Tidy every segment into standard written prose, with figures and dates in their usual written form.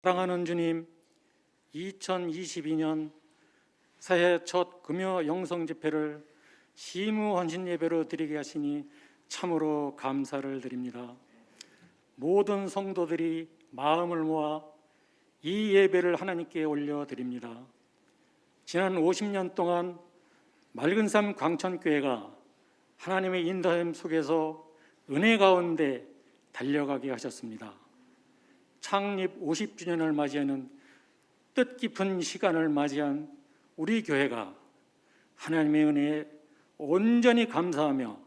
사랑하는 주님, 2022년 새해 첫 금요 영성 집회를 시무 헌신 예배로 드리게 하시니 참으로 감사를 드립니다. 모든 성도들이 마음을 모아 이 예배를 하나님께 올려드립니다. 지난 50년 동안 맑은산 광천교회가 하나님의 인도함 속에서 은혜 가운데 달려가게 하셨습니다. 창립 50주년을 맞이하는 뜻깊은 시간을 맞이한 우리 교회가 하나님의 은혜에 온전히 감사하며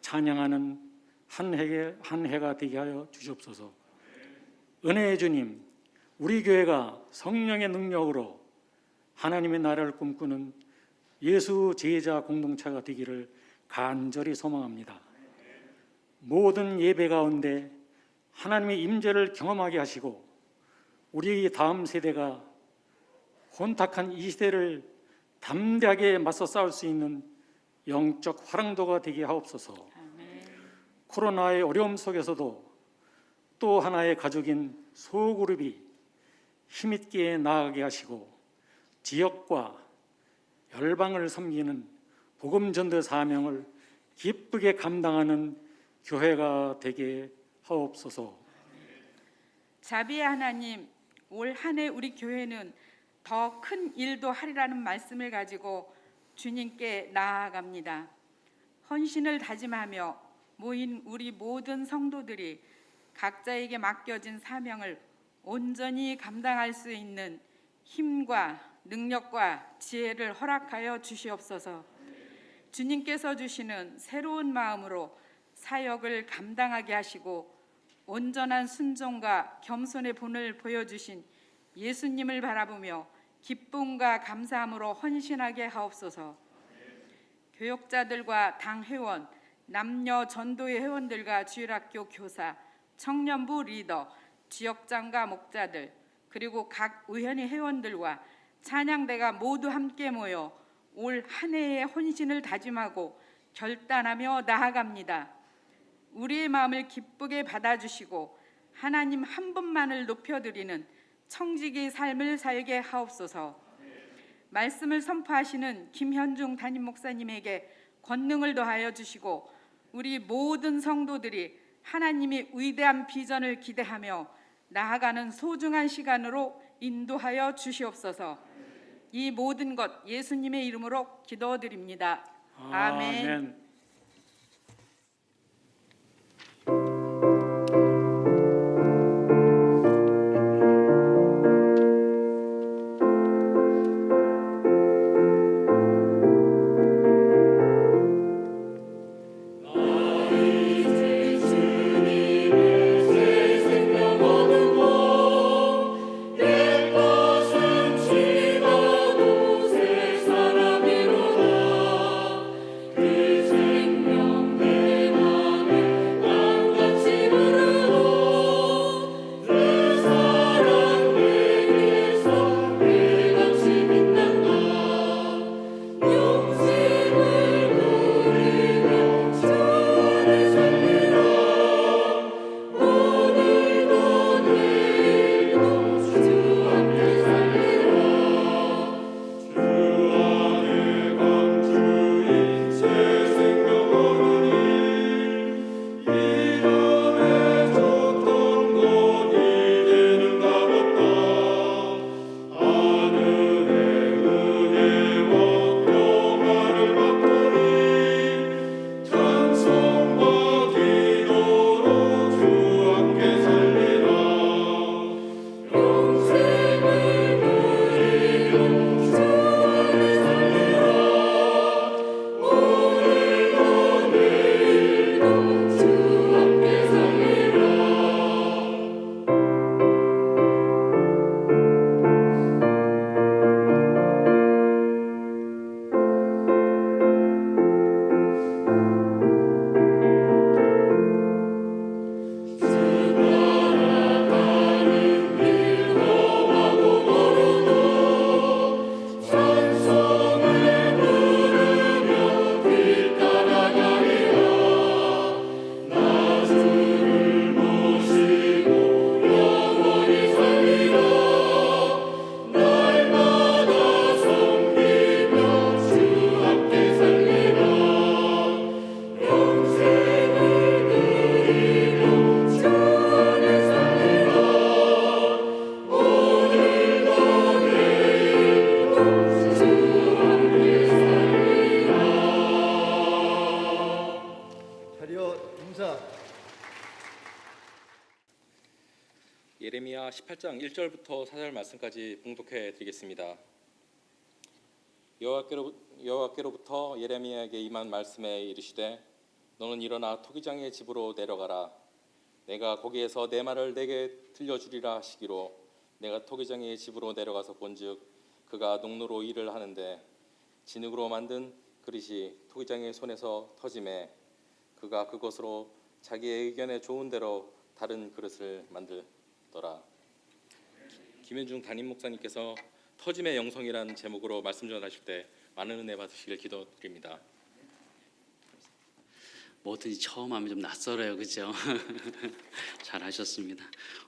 찬양하는 한 해가 되게 하여 주시옵소서. 은혜의 주님, 우리 교회가 성령의 능력으로 하나님의 나라를 꿈꾸는 예수 제자 공동체가 되기를 간절히 소망합니다. 모든 예배 가운데 하나님의 임재를 경험하게 하시고 우리 다음 세대가 혼탁한 이 시대를 담대하게 맞서 싸울 수 있는 영적 화랑도가 되게 하옵소서. 아멘. 코로나의 어려움 속에서도 또 하나의 가족인 소그룹이 힘있게 나아가게 하시고 지역과 열방을 섬기는 복음전도 사명을 기쁘게 감당하는 교회가 되게 하옵소서. 자비의 하나님, 올 한 해 우리 교회는 더 큰 일도 하리라는 말씀을 가지고 주님께 나아갑니다. 헌신을 다짐하며 모인 우리 모든 성도들이 각자에게 맡겨진 사명을 온전히 감당할 수 있는 힘과 능력과 지혜를 허락하여 주시옵소서. 주님께서 주시는 새로운 마음으로 사역을 감당하게 하시고 온전한 순종과 겸손의 본을 보여주신 예수님을 바라보며 기쁨과 감사함으로 헌신하게 하옵소서. 교역자들과 당 회원, 남녀 전도회 회원들과 주일학교 교사, 청년부 리더, 지역장과 목자들, 그리고 각 의회의 회원들과 찬양대가 모두 함께 모여 올 한 해의 헌신을 다짐하고 결단하며 나아갑니다. 우리의 마음을 기쁘게 받아주시고 하나님 한 분만을 높여드리는 청지기 삶을 살게 하옵소서. 말씀을 선포하시는 김현중 담임 목사님에게 권능을 더하여 주시고 우리 모든 성도들이 하나님의 위대한 비전을 기대하며 나아가는 소중한 시간으로 인도하여 주시옵소서. 이 모든 것 예수님의 이름으로 기도드립니다. 아멘. 그 예레미야 18장 1절부터 4절 말씀까지 봉독해 드리겠습니다. 여호와께로부터 예레미야에게 임한 말씀에 이르시되 너는 일어나 토기장의 집으로 내려가라. 내가 거기에서 내 말을 내게 들려주리라 하시기로 내가 토기장의 집으로 내려가서 본즉 그가 농로로 일을 하는데 진흙으로 만든 그릇이 토기장의 손에서 터짐에 그가 그것으로 자기의 의견에 좋은 대로 다른 그릇을 만들더라. 김현중 담임 목사님께서 터짐의 영성이라는 제목으로 말씀 전하실 때 많은 은혜 받으시길 기도드립니다. 뭐든지 처음 하면 좀 낯설어요, 그죠? 잘하셨습니다.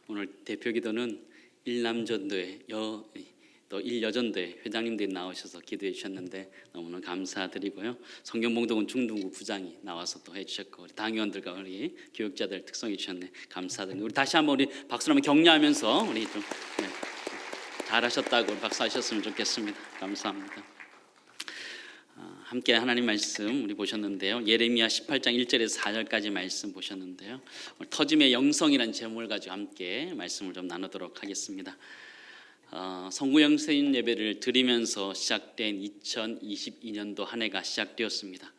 오늘 대표 기도는 일남전도회 또 일여전도회 회장님들이 나오셔서 기도해 주셨는데 너무나 감사드리고요. 성경봉독은 중등부 부장이 나와서 또 해주셨고 우리 당의원들과 우리 교육자들 특성해 주셨네. 감사드립니다. 우리 다시 한번 우리 박수로 한번 격려하면서 우리 좀 잘하셨다고 박수하셨으면 좋겠습니다. 감사합니다. 함께 하나님 말씀 우리 보셨는데요. 예레미야 18장 1절에서 4절까지 말씀 보셨는데요. 터짐의 영성이라는 제목을 가지고 함께 말씀을 좀 나누도록 하겠습니다. 성구영세인 예배를 드리면서 시작된 2022년도 한 해가 시작되었습니다.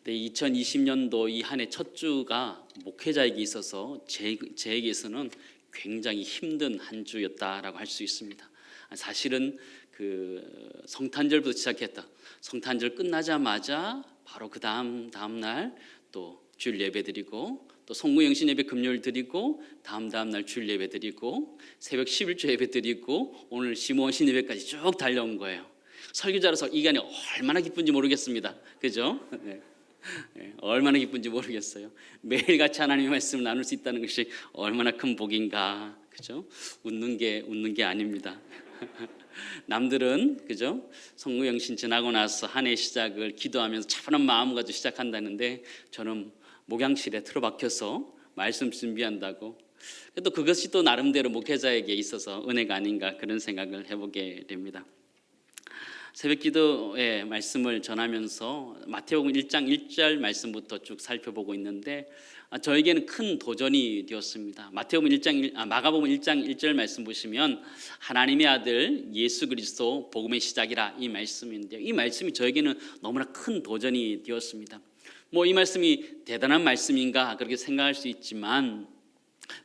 2020년도 이 한 해 첫 주가 목회자에게 있어서 제에게서는 굉장히 힘든 한 주였다라고 할 수 있습니다. 사실은 그 성탄절부터 시작했다. 성탄절 끝나자마자 바로 그 다음 날 또 주일 예배 드리고 또 송구영신 예배 금요일 드리고 다음 날 주일 예배 드리고 새벽 11조 예배 드리고 오늘 시무원신 예배까지 쭉 달려온 거예요. 설교자로서 이 기간이 얼마나 기쁜지 모르겠습니다. 그죠? 네. 얼마나 기쁜지 모르겠어요. 매일같이 하나님의 말씀을 나눌 수 있다는 것이 얼마나 큰 복인가. 그죠? 웃는 게 아닙니다. 남들은 그죠? 성구영신 지나고 나서 한 해 시작을 기도하면서 차분한 마음 가지고 시작한다는데 저는 목양실에 틀어박혀서 말씀 준비한다고 또 그것이 또 나름대로 목회자에게 있어서 은혜가 아닌가 그런 생각을 해보게 됩니다. 새벽 기도의 말씀을 전하면서 마태복음 1장 1절 말씀부터 쭉 살펴보고 있는데 저에게는 큰 도전이 되었습니다. 마가복음 1장 1절 말씀 보시면 하나님의 아들 예수 그리스도 복음의 시작이라 이 말씀인데요. 이 말씀이 저에게는 너무나 큰 도전이 되었습니다. 뭐 이 말씀이 대단한 말씀인가 그렇게 생각할 수 있지만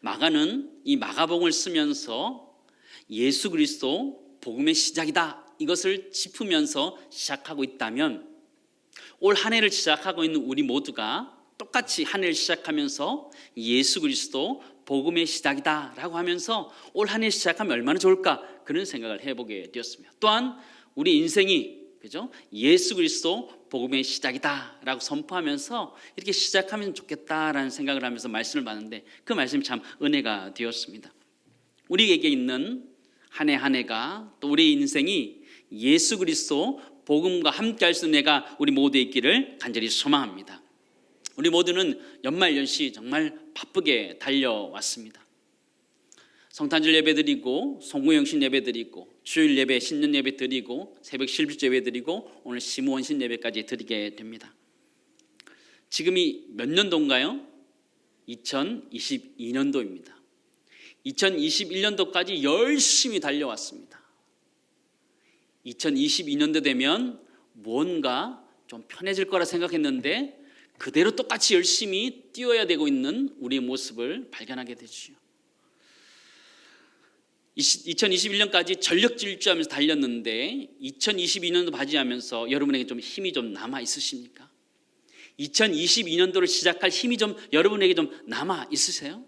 마가는 이 마가복음을 쓰면서 예수 그리스도 복음의 시작이다 이것을 짚으면서 시작하고 있다면 올 한 해를 시작하고 있는 우리 모두가 똑같이 한 해를 시작하면서 예수 그리스도 복음의 시작이다 라고 하면서 올 한 해 시작하면 얼마나 좋을까 그런 생각을 해보게 되었습니다. 또한 우리 인생이 그죠? 예수 그리스도 복음의 시작이다 라고 선포하면서 이렇게 시작하면 좋겠다라는 생각을 하면서 말씀을 봤는데 그 말씀이 참 은혜가 되었습니다. 우리에게 있는 한 해 한 해가 또 우리 인생이 예수 그리스도 복음과 함께 할 수 있는 해가 우리 모두에 있기를 간절히 소망합니다. 우리 모두는 연말연시 정말 바쁘게 달려왔습니다. 성탄절 예배 드리고 송구영신 예배 드리고 주일 예배 신년 예배 드리고 새벽 11조 예배 드리고 오늘 시무원신 예배까지 드리게 됩니다. 지금이 몇 년도인가요? 2022년도입니다. 2021년도까지 열심히 달려왔습니다. 2022년도 되면 무언가 좀 편해질 거라 생각했는데 그대로 똑같이 열심히 뛰어야 되고 있는 우리의 모습을 발견하게 되죠. 2021년까지 전력 질주하면서 달렸는데 2022년도 맞이하면서 여러분에게 좀 힘이 좀 남아 있으십니까? 2022년도를 시작할 힘이 좀 여러분에게 좀 남아 있으세요?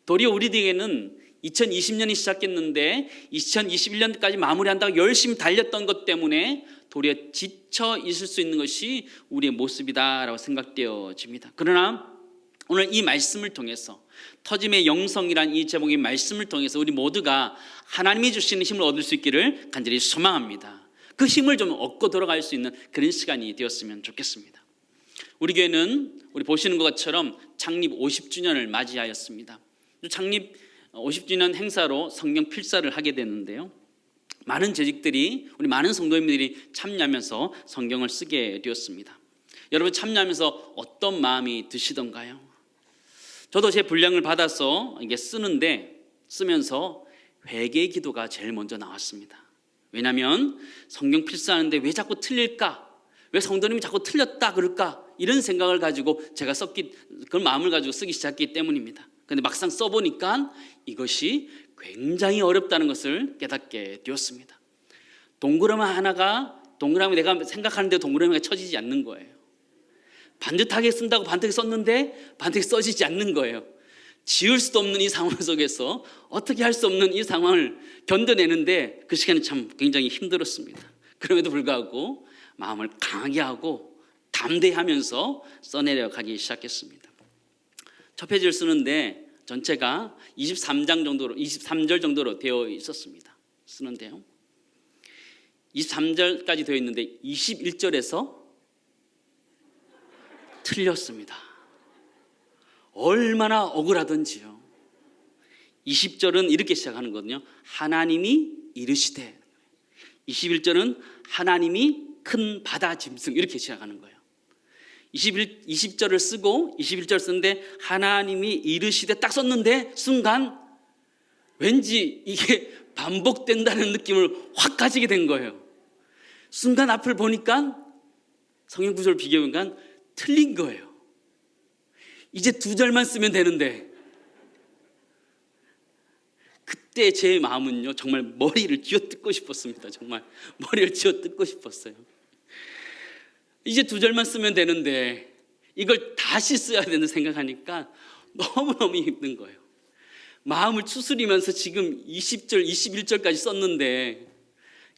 도리어 우리에게는 2020년이 시작했는데 2021년까지 마무리한다고 열심히 달렸던 것 때문에 도리어 지쳐 있을 수 있는 것이 우리의 모습이다라고 생각되어집니다. 그러나 오늘 이 말씀을 통해서 터짐의 영성이란 이 제목의 말씀을 통해서 우리 모두가 하나님이 주시는 힘을 얻을 수 있기를 간절히 소망합니다. 그 힘을 좀 얻고 돌아갈 수 있는 그런 시간이 되었으면 좋겠습니다. 우리 교회는 우리 보시는 것처럼 창립 50주년을 맞이하였습니다. 창립 50주년 행사로 성경 필사를 하게 됐는데요. 많은 재직들이 우리 많은 성도님들이 참여하면서 성경을 쓰게 되었습니다. 여러분 참여하면서 어떤 마음이 드시던가요? 저도 제 분량을 받아서 이게 쓰는데 쓰면서 회개의 기도가 제일 먼저 나왔습니다. 왜냐하면 성경 필사하는데 왜 자꾸 틀릴까? 왜 성도님이 자꾸 틀렸다 그럴까? 이런 생각을 가지고 제가 그런 마음을 가지고 쓰기 시작했기 때문입니다. 그런데 막상 써보니까 이것이 굉장히 어렵다는 것을 깨닫게 되었습니다. 동그라미 내가 생각하는데 동그라미가 쳐지지 않는 거예요. 반듯하게 쓴다고 반듯하게 썼는데 반듯하게 써지지 않는 거예요. 지을 수도 없는 이 상황 속에서 어떻게 할 수 없는 이 상황을 견뎌내는데 그 시간이 참 굉장히 힘들었습니다. 그럼에도 불구하고 마음을 강하게 하고 담대하면서 써내려가기 시작했습니다. 첫 페이지를 쓰는데 전체가 23절 정도로 되어 있었습니다. 쓰는데요. 23절까지 되어 있는데 21절에서 틀렸습니다. 얼마나 억울하던지요. 20절은 이렇게 시작하는 거거든요. 하나님이 이르시되. 21절은 하나님이 큰 바다 짐승 이렇게 시작하는 거예요. 20절을 쓰고 21절 쓰는데 하나님이 이르시되 딱 썼는데 순간 왠지 이게 반복된다는 느낌을 확 가지게 된 거예요. 순간 앞을 보니까 성경 구절을 비교해보니까 틀린 거예요. 이제 2절만 쓰면 되는데 그때 제 마음은요 정말 머리를 쥐어뜯고 싶었습니다. 정말 머리를 쥐어뜯고 싶었어요. 이제 2절만 쓰면 되는데 이걸 다시 써야 되는 생각하니까 너무너무 힘든 거예요. 마음을 추스리면서 지금 20절, 21절까지 썼는데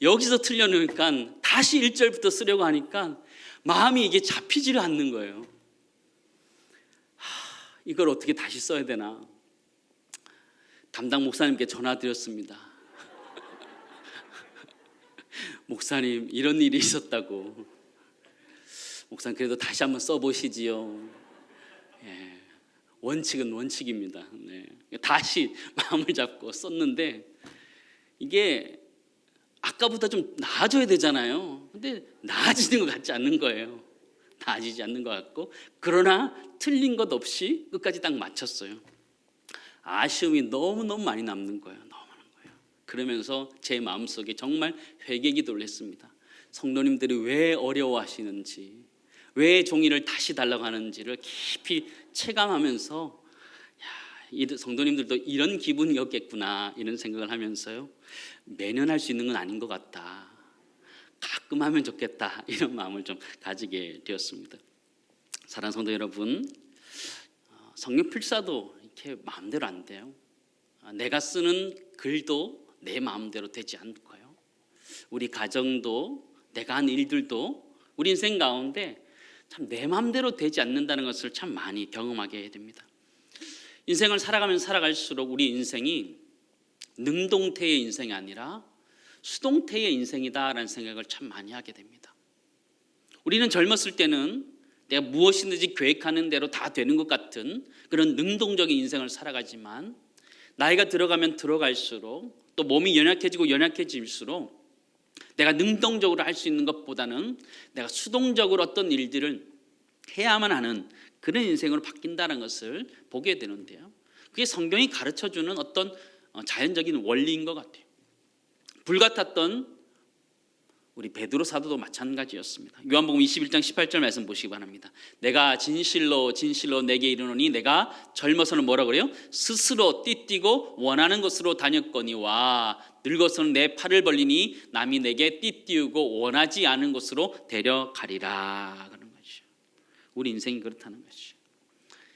여기서 틀려놓으니까 다시 1절부터 쓰려고 하니까 마음이 이게 잡히지를 않는 거예요. 이걸 어떻게 다시 써야 되나. 담당 목사님께 전화드렸습니다. 목사님 이런 일이 있었다고. 목사님 그래도 다시 한번 써보시지요. 예, 원칙은 원칙입니다. 네. 다시 마음을 잡고 썼는데 이게 아까보다 좀 나아져야 되잖아요. 근데 나아지는 것 같지 않는 거예요. 나아지지 않는 것 같고 그러나 틀린 것 없이 끝까지 딱 맞췄어요. 아쉬움이 너무너무 많이 남는 거예요. 너무 많은 거예요. 그러면서 제 마음속에 정말 회개 기도를 했습니다. 성도님들이 왜 어려워하시는지, 왜 종이를 다시 달라고 하는지를 깊이 체감하면서 이 성도님들도 이런 기분이었겠구나 이런 생각을 하면서요. 매년 할 수 있는 건 아닌 것 같다. 가끔 하면 좋겠다 이런 마음을 좀 가지게 되었습니다. 사랑하는 성도 여러분, 성경 필사도 이렇게 마음대로 안 돼요. 내가 쓰는 글도 내 마음대로 되지 않고요. 우리 가정도 내가 한 일들도 우리 인생 가운데 참 내 마음대로 되지 않는다는 것을 참 많이 경험하게 됩니다. 인생을 살아가면 살아갈수록 우리 인생이 능동태의 인생이 아니라 수동태의 인생이다라는 생각을 참 많이 하게 됩니다. 우리는 젊었을 때는 내가 무엇이든지 계획하는 대로 다 되는 것 같은 그런 능동적인 인생을 살아가지만 나이가 들어가면 들어갈수록 또 몸이 연약해지고 연약해질수록 내가 능동적으로 할 수 있는 것보다는 내가 수동적으로 어떤 일들을 해야만 하는 그런 인생으로 바뀐다는 것을 보게 되는데요. 그게 성경이 가르쳐주는 어떤 자연적인 원리인 것 같아요. 불같았던 우리 베드로 사도도 마찬가지였습니다. 요한복음 21장 18절 말씀 보시기 바랍니다. 내가 진실로 진실로 내게 이르노니 내가 젊어서는 뭐라 그래요? 스스로 띠뛰고 원하는 곳으로 다녔거니와 늙어서는 내 팔을 벌리니 남이 내게 띠띠우고 원하지 않은 곳으로 데려가리라. 그런 것이죠. 우리 인생이 그렇다는 것이죠.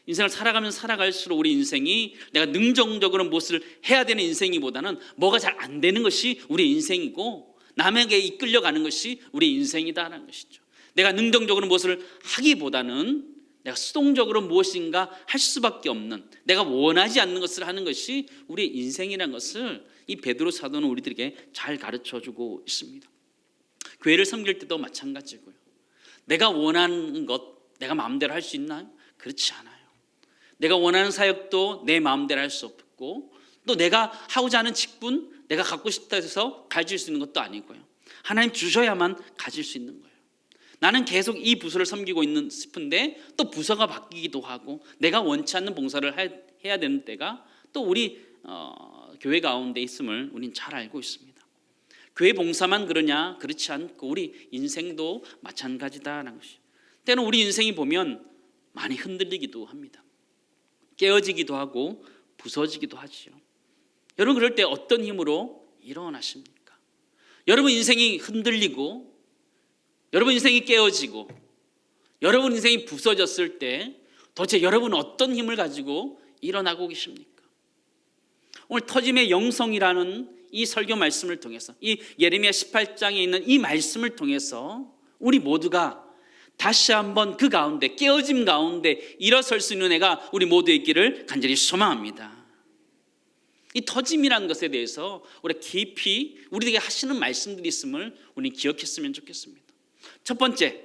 인생을 살아가면 살아갈수록 우리 인생이 내가 능동적으로 무엇을 해야 되는 인생이보다는 뭐가 잘 안 되는 것이 우리 인생이고 남에게 이끌려가는 것이 우리 인생이다라는 것이죠. 내가 능동적으로 무엇을 하기보다는 내가 수동적으로 무엇인가 할 수밖에 없는, 내가 원하지 않는 것을 하는 것이 우리 인생이라는 것을 이 베드로 사도는 우리들에게 잘 가르쳐주고 있습니다. 교회를 섬길 때도 마찬가지고요. 내가 원하는 것 내가 마음대로 할 수 있나요? 그렇지 않아요. 내가 원하는 사역도 내 마음대로 할 수 없고 또 내가 하고자 하는 직분 내가 갖고 싶다 해서 가질 수 있는 것도 아니고요. 하나님 주셔야만 가질 수 있는 거예요. 나는 계속 이 부서를 섬기고 있는 싶은데 또 부서가 바뀌기도 하고 내가 원치 않는 봉사를 해야 되는 때가 또 우리 교회 가운데 있음을 우리는 잘 알고 있습니다. 교회 봉사만 그러냐? 그렇지 않고 우리 인생도 마찬가지다라는 것이. 때는 우리 인생이 보면 많이 흔들리기도 합니다. 깨어지기도 하고 부서지기도 하지요. 여러분 그럴 때 어떤 힘으로 일어나십니까? 여러분 인생이 흔들리고 여러분 인생이 깨어지고 여러분 인생이 부서졌을 때 도대체 여러분은 어떤 힘을 가지고 일어나고 계십니까? 오늘 터짐의 영성이라는 이 설교 말씀을 통해서 이 예레미야 18장에 있는 이 말씀을 통해서 우리 모두가 다시 한번 그 가운데 깨어짐 가운데 일어설 수 있는 애가 우리 모두에 있기를 간절히 소망합니다. 이 터짐이라는 것에 대해서 우리가 깊이 우리에게 하시는 말씀들이 있음을 우리는 기억했으면 좋겠습니다. 첫 번째,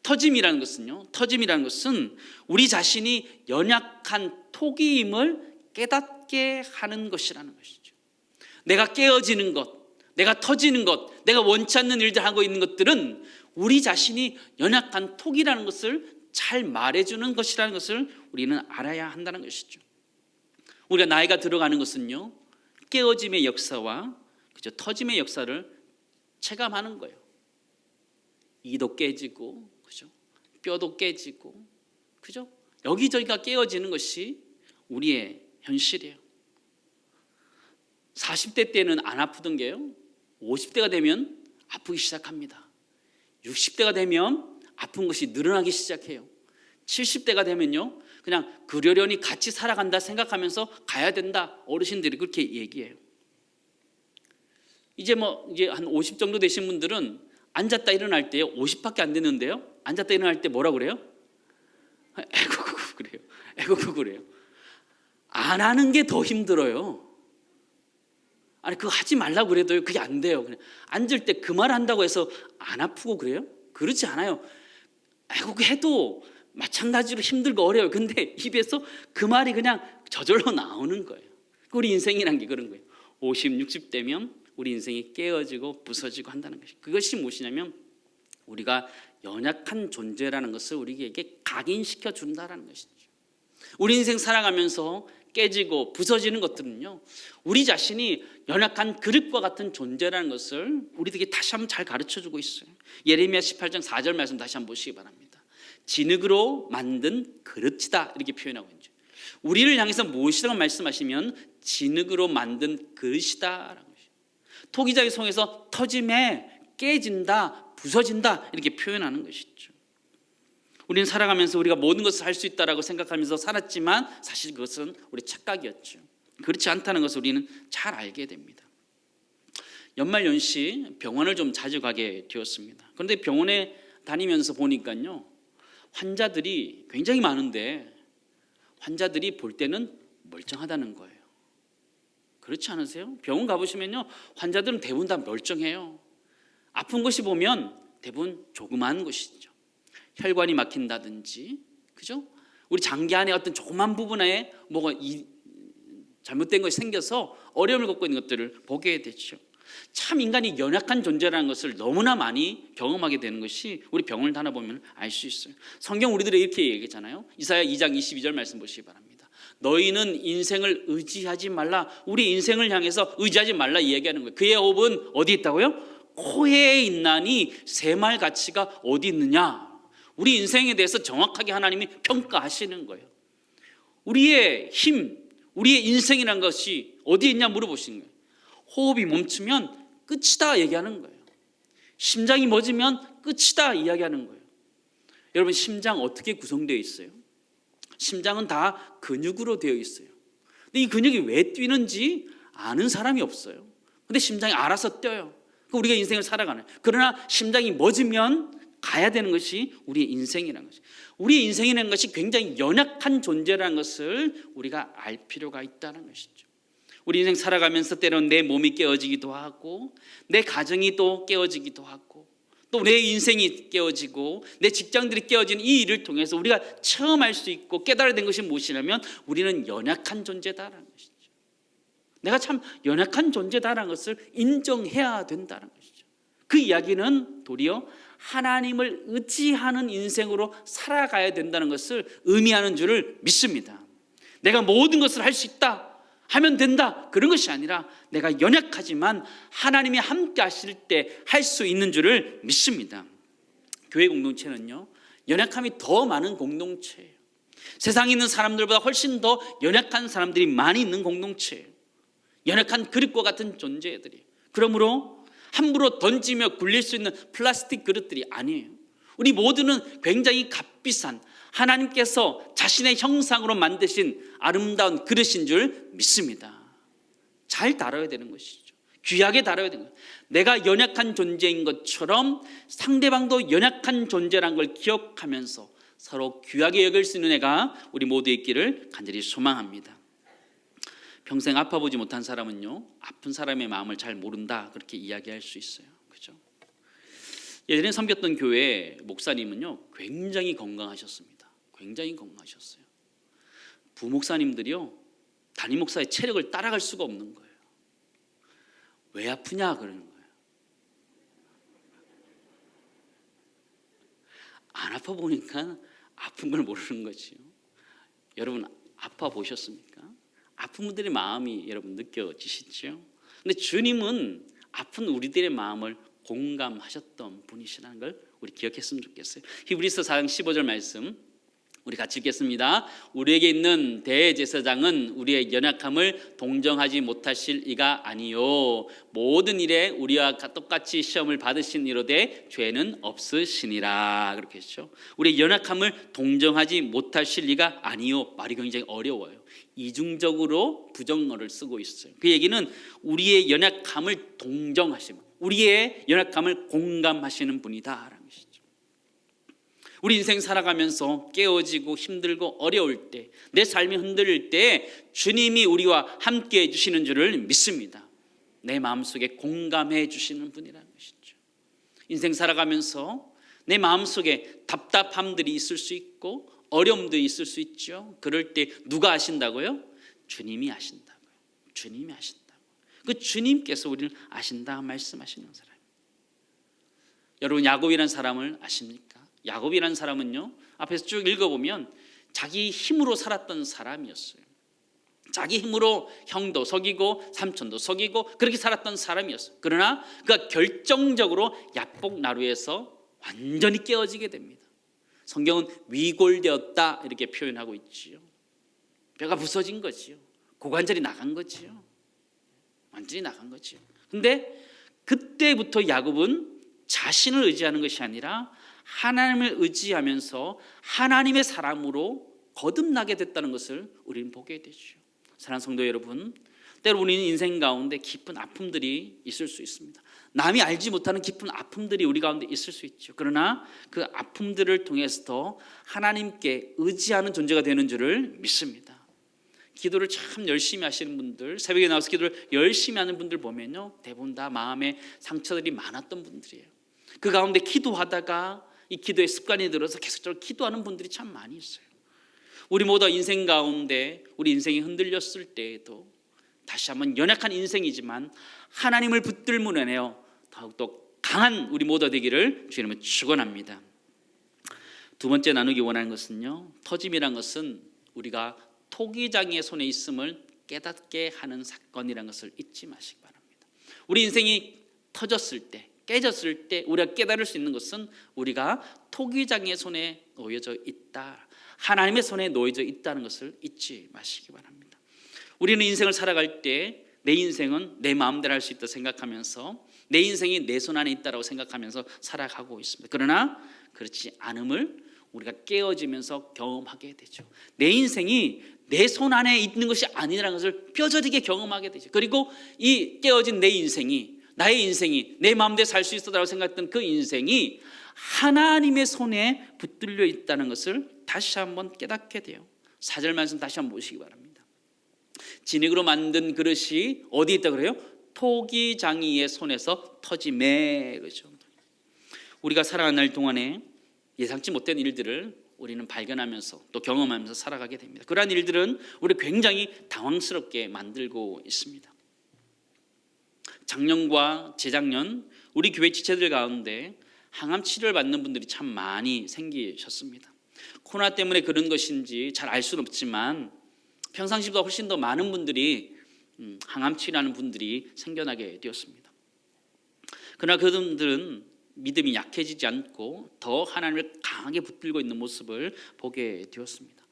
터짐이라는 것은 우리 자신이 연약한 토기임을 깨닫게 하는 것이라는 것이죠. 내가 깨어지는 것, 내가 터지는 것, 내가 원치 않는 일들 하고 있는 것들은 우리 자신이 연약한 토기라는 것을 잘 말해주는 것이라는 것을 우리는 알아야 한다는 것이죠. 우리가 나이가 들어가는 것은요, 깨어짐의 역사와 터짐의 역사를 체감하는 거예요. 이도 깨지고, 그죠? 뼈도 깨지고, 그죠? 여기저기가 깨어지는 것이 우리의 현실이에요. 40대 때는 안 아프던 게요, 50대가 되면 아프기 시작합니다. 60대가 되면 아픈 것이 늘어나기 시작해요. 70대가 되면요, 그냥 그러려니 같이 살아간다 생각하면서 가야 된다. 어르신들이 그렇게 얘기해요. 이제 한 50 정도 되신 분들은 앉았다 일어날 때 50밖에 안 되는데요, 앉았다 일어날 때 뭐라 그래요? 에고쿠 그래요. 안 하는 게 더 힘들어요. 아니 그거 하지 말라고 그래도요, 그게 안 돼요. 그냥 앉을 때 그 말 한다고 해서 안 아프고 그래요? 그렇지 않아요. 에고쿠 해도 마찬가지로 힘들고 어려워요. 근데 입에서 그 말이 그냥 저절로 나오는 거예요. 우리 인생이란 게 그런 거예요. 50, 60대면 우리 인생이 깨어지고 부서지고 한다는 것이. 그것이 무엇이냐면 우리가 연약한 존재라는 것을 우리에게 각인시켜 준다는 것이죠. 우리 인생 살아가면서 깨지고 부서지는 것들은요, 우리 자신이 연약한 그릇과 같은 존재라는 것을 우리에게 다시 한번 잘 가르쳐주고 있어요. 예레미야 18장 4절 말씀 다시 한번 보시기 바랍니다. 진흙으로 만든 그릇이다, 이렇게 표현하고 있죠. 우리를 향해서 무엇이라고 말씀하시면 진흙으로 만든 그릇이다라는 것이죠. 토기장의 손에서 터짐에 깨진다, 부서진다, 이렇게 표현하는 것이죠. 우리는 살아가면서 우리가 모든 것을 할 수 있다라고 생각하면서 살았지만 사실 그것은 우리 착각이었죠. 그렇지 않다는 것을 우리는 잘 알게 됩니다. 연말연시 병원을 좀 자주 가게 되었습니다. 그런데 병원에 다니면서 보니까요, 환자들이 굉장히 많은데 환자들이 볼 때는 멀쩡하다는 거예요. 그렇지 않으세요? 병원 가보시면요, 환자들은 대부분 다 멀쩡해요. 아픈 것이 보면 대부분 조그마한 것이죠. 혈관이 막힌다든지, 그죠? 우리 장기 안에 어떤 조그만 부분에 뭐가 잘못된 것이 생겨서 어려움을 겪고 있는 것들을 보게 되죠. 참 인간이 연약한 존재라는 것을 너무나 많이 경험하게 되는 것이 우리 병원을 다녀보면 알 수 있어요. 성경 우리들이 이렇게 얘기했잖아요. 이사야 2장 22절 말씀 보시기 바랍니다. 너희는 인생을 의지하지 말라. 우리 인생을 향해서 의지하지 말라 이야기하는 거예요. 그의 호흡은 어디 있다고요? 코에 있나니 새말 가치가 어디 있느냐. 우리 인생에 대해서 정확하게 하나님이 평가하시는 거예요. 우리의 힘, 우리의 인생이라는 것이 어디에 있냐 물어보시는 거예요. 호흡이 멈추면 끝이다 얘기하는 거예요. 심장이 멎으면 끝이다 이야기하는 거예요. 여러분, 심장 어떻게 구성되어 있어요? 심장은 다 근육으로 되어 있어요. 근데 이 근육이 왜 뛰는지 아는 사람이 없어요. 근데 심장이 알아서 뛰어요. 우리가 인생을 살아가는. 그러나 심장이 멎으면 가야 되는 것이 우리의 인생이라는 것이. 우리의 인생이라는 것이 굉장히 연약한 존재라는 것을 우리가 알 필요가 있다는 것이죠. 우리 인생 살아가면서 때로는 내 몸이 깨어지기도 하고 내 가정이 또 깨어지기도 하고 또 내 인생이 깨어지고 내 직장들이 깨어지는 이 일을 통해서 우리가 체험할 수 있고 깨달아야 된 것이 무엇이냐면 우리는 연약한 존재다라는 것이죠. 내가 참 연약한 존재다라는 것을 인정해야 된다는 것이죠. 그 이야기는 도리어 하나님을 의지하는 인생으로 살아가야 된다는 것을 의미하는 줄을 믿습니다. 내가 모든 것을 할 수 있다. 하면 된다 그런 것이 아니라 내가 연약하지만 하나님이 함께 하실 때 할 수 있는 줄을 믿습니다. 교회 공동체는요, 연약함이 더 많은 공동체예요. 세상에 있는 사람들보다 훨씬 더 연약한 사람들이 많이 있는 공동체예요. 연약한 그릇과 같은 존재들이. 그러므로 함부로 던지며 굴릴 수 있는 플라스틱 그릇들이 아니에요. 우리 모두는 굉장히 값비싼 하나님께서 자신의 형상으로 만드신 아름다운 그릇인 줄 믿습니다. 잘 다뤄야 되는 것이죠. 귀하게 다뤄야 되는 거예요. 내가 연약한 존재인 것처럼 상대방도 연약한 존재라는 걸 기억하면서 서로 귀하게 여길 수 있는 애가 우리 모두 있기를 간절히 소망합니다. 평생 아파보지 못한 사람은요, 아픈 사람의 마음을 잘 모른다 그렇게 이야기할 수 있어요. 그렇죠? 예전에 섬겼던 교회 목사님은요, 굉장히 건강하셨습니다. 굉장히 건강하셨어요. 부목사님들이요, 담임 목사의 체력을 따라갈 수가 없는 거예요. 왜 아프냐 그러는 거예요. 안 아파 보니까 아픈 걸 모르는 거지요. 여러분 아파 보셨습니까? 아픈 분들의 마음이 여러분 느껴지시죠? 근데 주님은 아픈 우리들의 마음을 공감하셨던 분이시라는 걸 우리 기억했으면 좋겠어요. 히브리서 4장 15절 말씀 우리 같이 읽겠습니다. 우리에게 있는 대제사장은 우리의 연약함을 동정하지 못하실 이가 아니요 모든 일에 우리와 똑같이 시험을 받으신 이로되 죄는 없으시니라. 그렇게 했죠. 우리의 연약함을 동정하지 못하실 이가 아니요. 말이 굉장히 어려워요. 이중적으로 부정어를 쓰고 있어요. 그 얘기는 우리의 연약함을 동정하시는, 우리의 연약함을 공감하시는 분이다라는 것이죠. 우리 인생 살아가면서 깨어지고 힘들고 어려울 때, 내 삶이 흔들릴 때 주님이 우리와 함께 해주시는 줄을 믿습니다. 내 마음속에 공감해 주시는 분이라는 것이죠. 인생 살아가면서 내 마음속에 답답함들이 있을 수 있고 어려움도 있을 수 있죠. 그럴 때 누가 아신다고요? 주님이 아신다고요. 주님이 아신다고. 그 주님께서 우리를 아신다 말씀하시는 사람. 여러분 야곱이라는 사람을 아십니까? 야곱이라는 사람은요, 앞에서 쭉 읽어보면 자기 힘으로 살았던 사람이었어요. 자기 힘으로 형도 속이고 삼촌도 속이고 그렇게 살았던 사람이었어요. 그러나 그가 결정적으로 야복 나루에서 완전히 깨어지게 됩니다. 성경은 위골되었다 이렇게 표현하고 있지요. 뼈가 부서진 거지요. 고관절이 나간 거지요. 완전히 나간 거지요. 근데 그때부터 야곱은 자신을 의지하는 것이 아니라 하나님을 의지하면서 하나님의 사람으로 거듭나게 됐다는 것을 우리는 보게 되죠. 사랑하는 성도 여러분, 때로 우리는 인생 가운데 깊은 아픔들이 있을 수 있습니다. 남이 알지 못하는 깊은 아픔들이 우리 가운데 있을 수 있죠. 그러나 그 아픔들을 통해서 하나님께 의지하는 존재가 되는 줄을 믿습니다. 기도를 참 열심히 하시는 분들, 새벽에 나와서 기도를 열심히 하는 분들 보면요, 대부분 다 마음에 상처들이 많았던 분들이에요. 그 가운데 기도하다가 이 기도의 습관이 들어서 계속적으로 기도하는 분들이 참 많이 있어요. 우리 모두 인생 가운데 우리 인생이 흔들렸을 때에도 다시 한번 연약한 인생이지만 하나님을 붙들고 내어 더욱더 강한 우리 모두 되기를 주님은 축원합니다. 두 번째 나누기 원하는 것은요, 터짐이란 것은 우리가 토기장의 손에 있음을 깨닫게 하는 사건이라는 것을 잊지 마시기 바랍니다. 우리 인생이 터졌을 때, 깨졌을 때 우리가 깨달을 수 있는 것은 우리가 토기장의 손에 놓여져 있다, 하나님의 손에 놓여져 있다는 것을 잊지 마시기 바랍니다. 우리는 인생을 살아갈 때 내 인생은 내 마음대로 할 수 있다 생각하면서 내 인생이 내 손 안에 있다고 생각하면서 살아가고 있습니다. 그러나 그렇지 않음을 우리가 깨어지면서 경험하게 되죠. 내 인생이 내 손 안에 있는 것이 아니라는 것을 뼈저리게 경험하게 되죠. 그리고 이 깨어진 내 인생이, 나의 인생이 내 마음대로 살 수 있다고 생각했던 그 인생이 하나님의 손에 붙들려 있다는 것을 다시 한번 깨닫게 돼요. 4절 말씀 다시 한번 보시기 바랍니다. 진흙으로 만든 그릇이 어디 있다 그래요? 토기장이의 손에서 터지매. 그렇죠? 우리가 살아가는 날 동안에 예상치 못된 일들을 우리는 발견하면서 또 경험하면서 살아가게 됩니다. 그러한 일들은 우리 굉장히 당황스럽게 만들고 있습니다. 작년과 재작년 우리 교회 지체들 가운데 항암 치료를 받는 분들이 참 많이 생기셨습니다. 코로나 때문에 그런 것인지 잘 알 수는 없지만 평상시보다 훨씬 더 많은 분들이 항암치료하는 분들이 생겨나게 되었습니다. 그러나 그분들은 믿음이 약해지지 않고 더 하나님을 강하게 붙들고 있는 모습을 보게 되었습니다.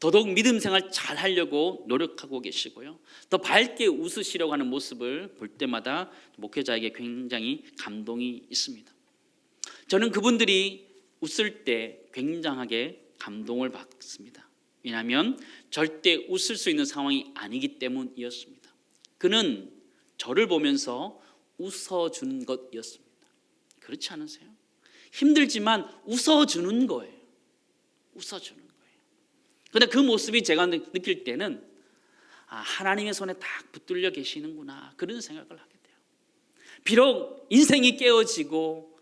더더욱 믿음 생활 잘 하려고 노력하고 계시고요. 더 밝게 웃으시려고 하는 모습을 볼 때마다 목회자에게 굉장히 감동이 있습니다. 저는 그분들이 웃을 때 굉장하게 감동을 받습니다. 왜냐하면 절대 웃을 수 있는 상황이 아니기 때문이었습니다. 그는 저를 보면서 웃어준 것이었습니다. 그렇지 않으세요? 힘들지만 웃어주는 거예요. 웃어주는 거예요. 그런데 그 모습이 제가 느낄 때는 하나님의 손에 딱 붙들려 계시는구나, 그런 생각을 하게 돼요. 비록 인생이 깨어지고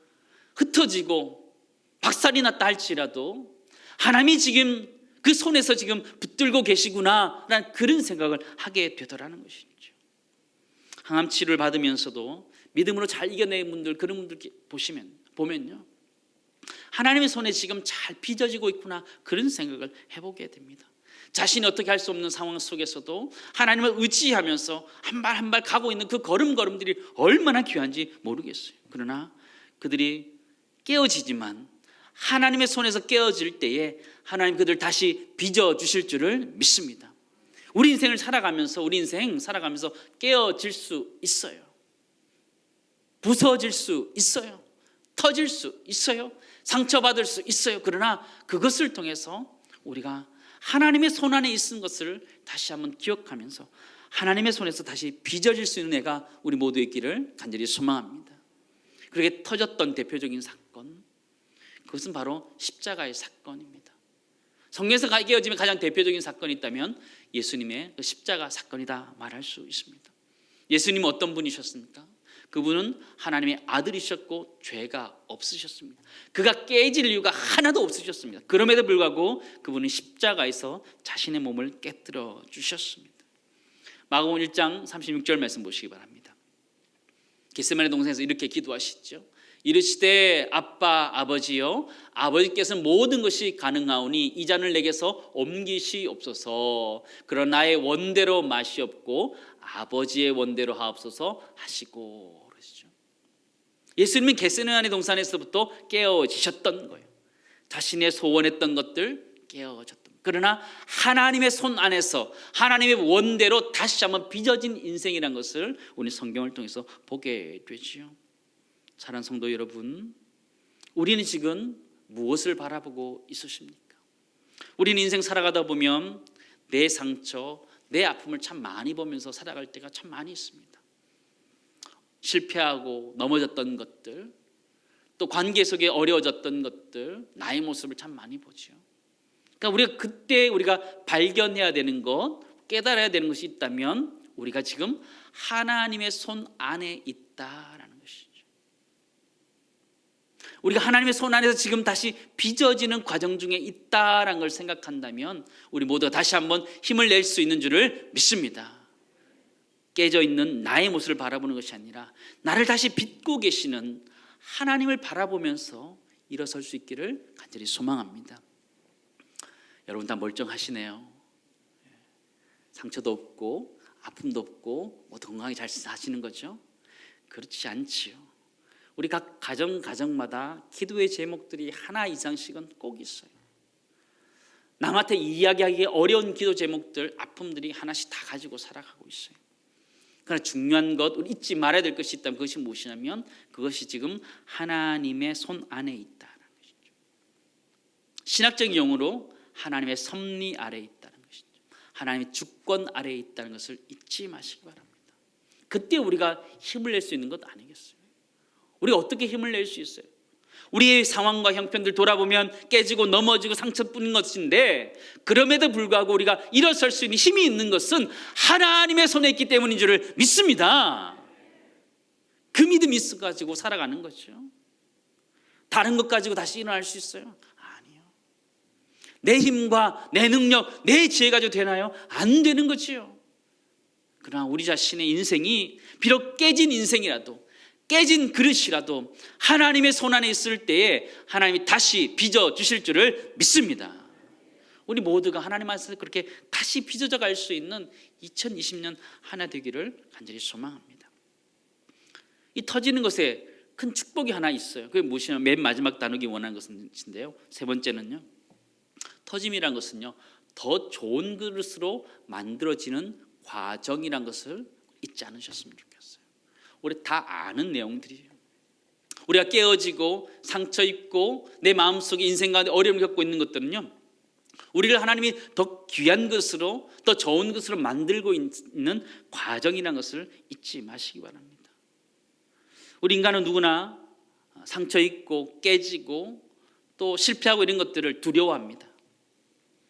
흩어지고 박살이 났다 할지라도 하나님이 지금 그 손에서 지금 붙들고 계시구나라는 그런 생각을 하게 되더라는 것이죠. 항암 치료를 받으면서도 믿음으로 잘 이겨낸 분들, 그런 분들 보면요, 하나님의 손에 지금 잘 빚어지고 있구나, 그런 생각을 해보게 됩니다. 자신이 어떻게 할 수 없는 상황 속에서도 하나님을 의지하면서 한 발 한 발 가고 있는 그 걸음걸음들이 얼마나 귀한지 모르겠어요. 그러나 그들이 깨어지지만 하나님의 손에서 깨어질 때에 하나님 그들 다시 빚어주실 줄을 믿습니다. 우리 인생을 살아가면서 깨어질 수 있어요. 부서질 수 있어요. 터질 수 있어요. 상처받을 수 있어요. 그러나 그것을 통해서 우리가 하나님의 손 안에 있는 것을 다시 한번 기억하면서 하나님의 손에서 다시 빚어질 수 있는 애가 우리 모두 있기를 간절히 소망합니다. 그렇게 터졌던 대표적인 사건, 그것은 바로 십자가의 사건입니다. 성경에서 깨어지면 가장 대표적인 사건이 있다면 예수님의 그 십자가 사건이다 말할 수 있습니다. 예수님은 어떤 분이셨습니까? 그분은 하나님의 아들이셨고 죄가 없으셨습니다. 그가 깨질 이유가 하나도 없으셨습니다. 그럼에도 불구하고 그분은 십자가에서 자신의 몸을 깨뜨려 주셨습니다. 마가복음 1장 36절 말씀 보시기 바랍니다. 겟세마네 동산에서 이렇게 기도하시죠. 이르시되 아버지여, 아버지께서는 모든 것이 가능하오니 이 잔을 내게서 옮기시옵소서. 그러나 나의 원대로 마시옵고 아버지의 원대로 하옵소서 하시고 그러시죠. 예수님은 겟세마네 동산에서부터 깨어지셨던 거예요. 자신의 소원했던 것들 깨어졌던. 그러나 하나님의 손 안에서 하나님의 원대로 다시 한번 빚어진 인생이라는 것을 우리 성경을 통해서 보게 되지요. 사랑하는 성도 여러분, 우리는 지금 무엇을 바라보고 있으십니까? 우리는 인생 살아가다 보면 내 상처, 내 아픔을 참 많이 보면서 살아갈 때가 참 많이 있습니다. 실패하고 넘어졌던 것들, 또 관계 속에 어려워졌던 것들, 나의 모습을 참 많이 보죠. 그러니까 우리가 발견해야 되는 것, 깨달아야 되는 것이 있다면 우리가 지금 하나님의 손 안에 있다라는 것이죠. 우리가 하나님의 손 안에서 지금 다시 빚어지는 과정 중에 있다라는 걸 생각한다면 우리 모두가 다시 한번 힘을 낼 수 있는 줄을 믿습니다. 깨져 있는 나의 모습을 바라보는 것이 아니라 나를 다시 빚고 계시는 하나님을 바라보면서 일어설 수 있기를 간절히 소망합니다. 여러분 다 멀쩡하시네요. 상처도 없고 아픔도 없고 모두 건강하게 잘 사시는 거죠? 그렇지 않지요. 우리 각 가정마다 기도의 제목들이 하나 이상씩은 꼭 있어요. 남한테 이야기하기 어려운 기도 제목들, 아픔들이 하나씩 다 가지고 살아가고 있어요. 그러나 중요한 것, 우리 잊지 말아야 될 것이 있다면 그것이 무엇이냐면 그것이 지금 하나님의 손 안에 있다는 것이죠. 신학적인 용어로 하나님의 섭리 아래에 있다는 것이죠. 하나님의 주권 아래에 있다는 것을 잊지 마시기 바랍니다. 그때 우리가 힘을 낼 수 있는 것 아니겠어요? 우리가 어떻게 힘을 낼 수 있어요? 우리의 상황과 형편들 돌아보면 깨지고 넘어지고 상처뿐인 것인데 그럼에도 불구하고 우리가 일어설 수 있는 힘이 있는 것은 하나님의 손에 있기 때문인 줄을 믿습니다. 그 믿음이 있어가지고 살아가는 거죠. 다른 것 가지고 다시 일어날 수 있어요? 아니요. 내 힘과 내 능력, 내 지혜 가지고 되나요? 안 되는 거지요. 그러나 우리 자신의 인생이 비록 깨진 인생이라도, 깨진 그릇이라도 하나님의 손 안에 있을 때에 하나님이 다시 빚어주실 줄을 믿습니다. 우리 모두가 하나님 안에서 그렇게 다시 빚어져 갈 수 있는 2020년 하나 되기를 간절히 소망합니다. 이 터지는 것에 큰 축복이 하나 있어요. 그게 무엇이냐면 맨 마지막 나누기 원하는 것인데요. 세 번째는요, 터짐이란 것은요, 더 좋은 그릇으로 만들어지는 과정이란 것을 잊지 않으셨으면 좋겠어요. 우리 다 아는 내용들이에요. 우리가 깨어지고 상처 입고 내 마음속에 인생 가운데 어려움을 겪고 있는 것들은요, 우리를 하나님이 더 귀한 것으로, 더 좋은 것으로 만들고 있는 과정이라는 것을 잊지 마시기 바랍니다. 우리 인간은 누구나 상처 입고 깨지고 또 실패하고 이런 것들을 두려워합니다.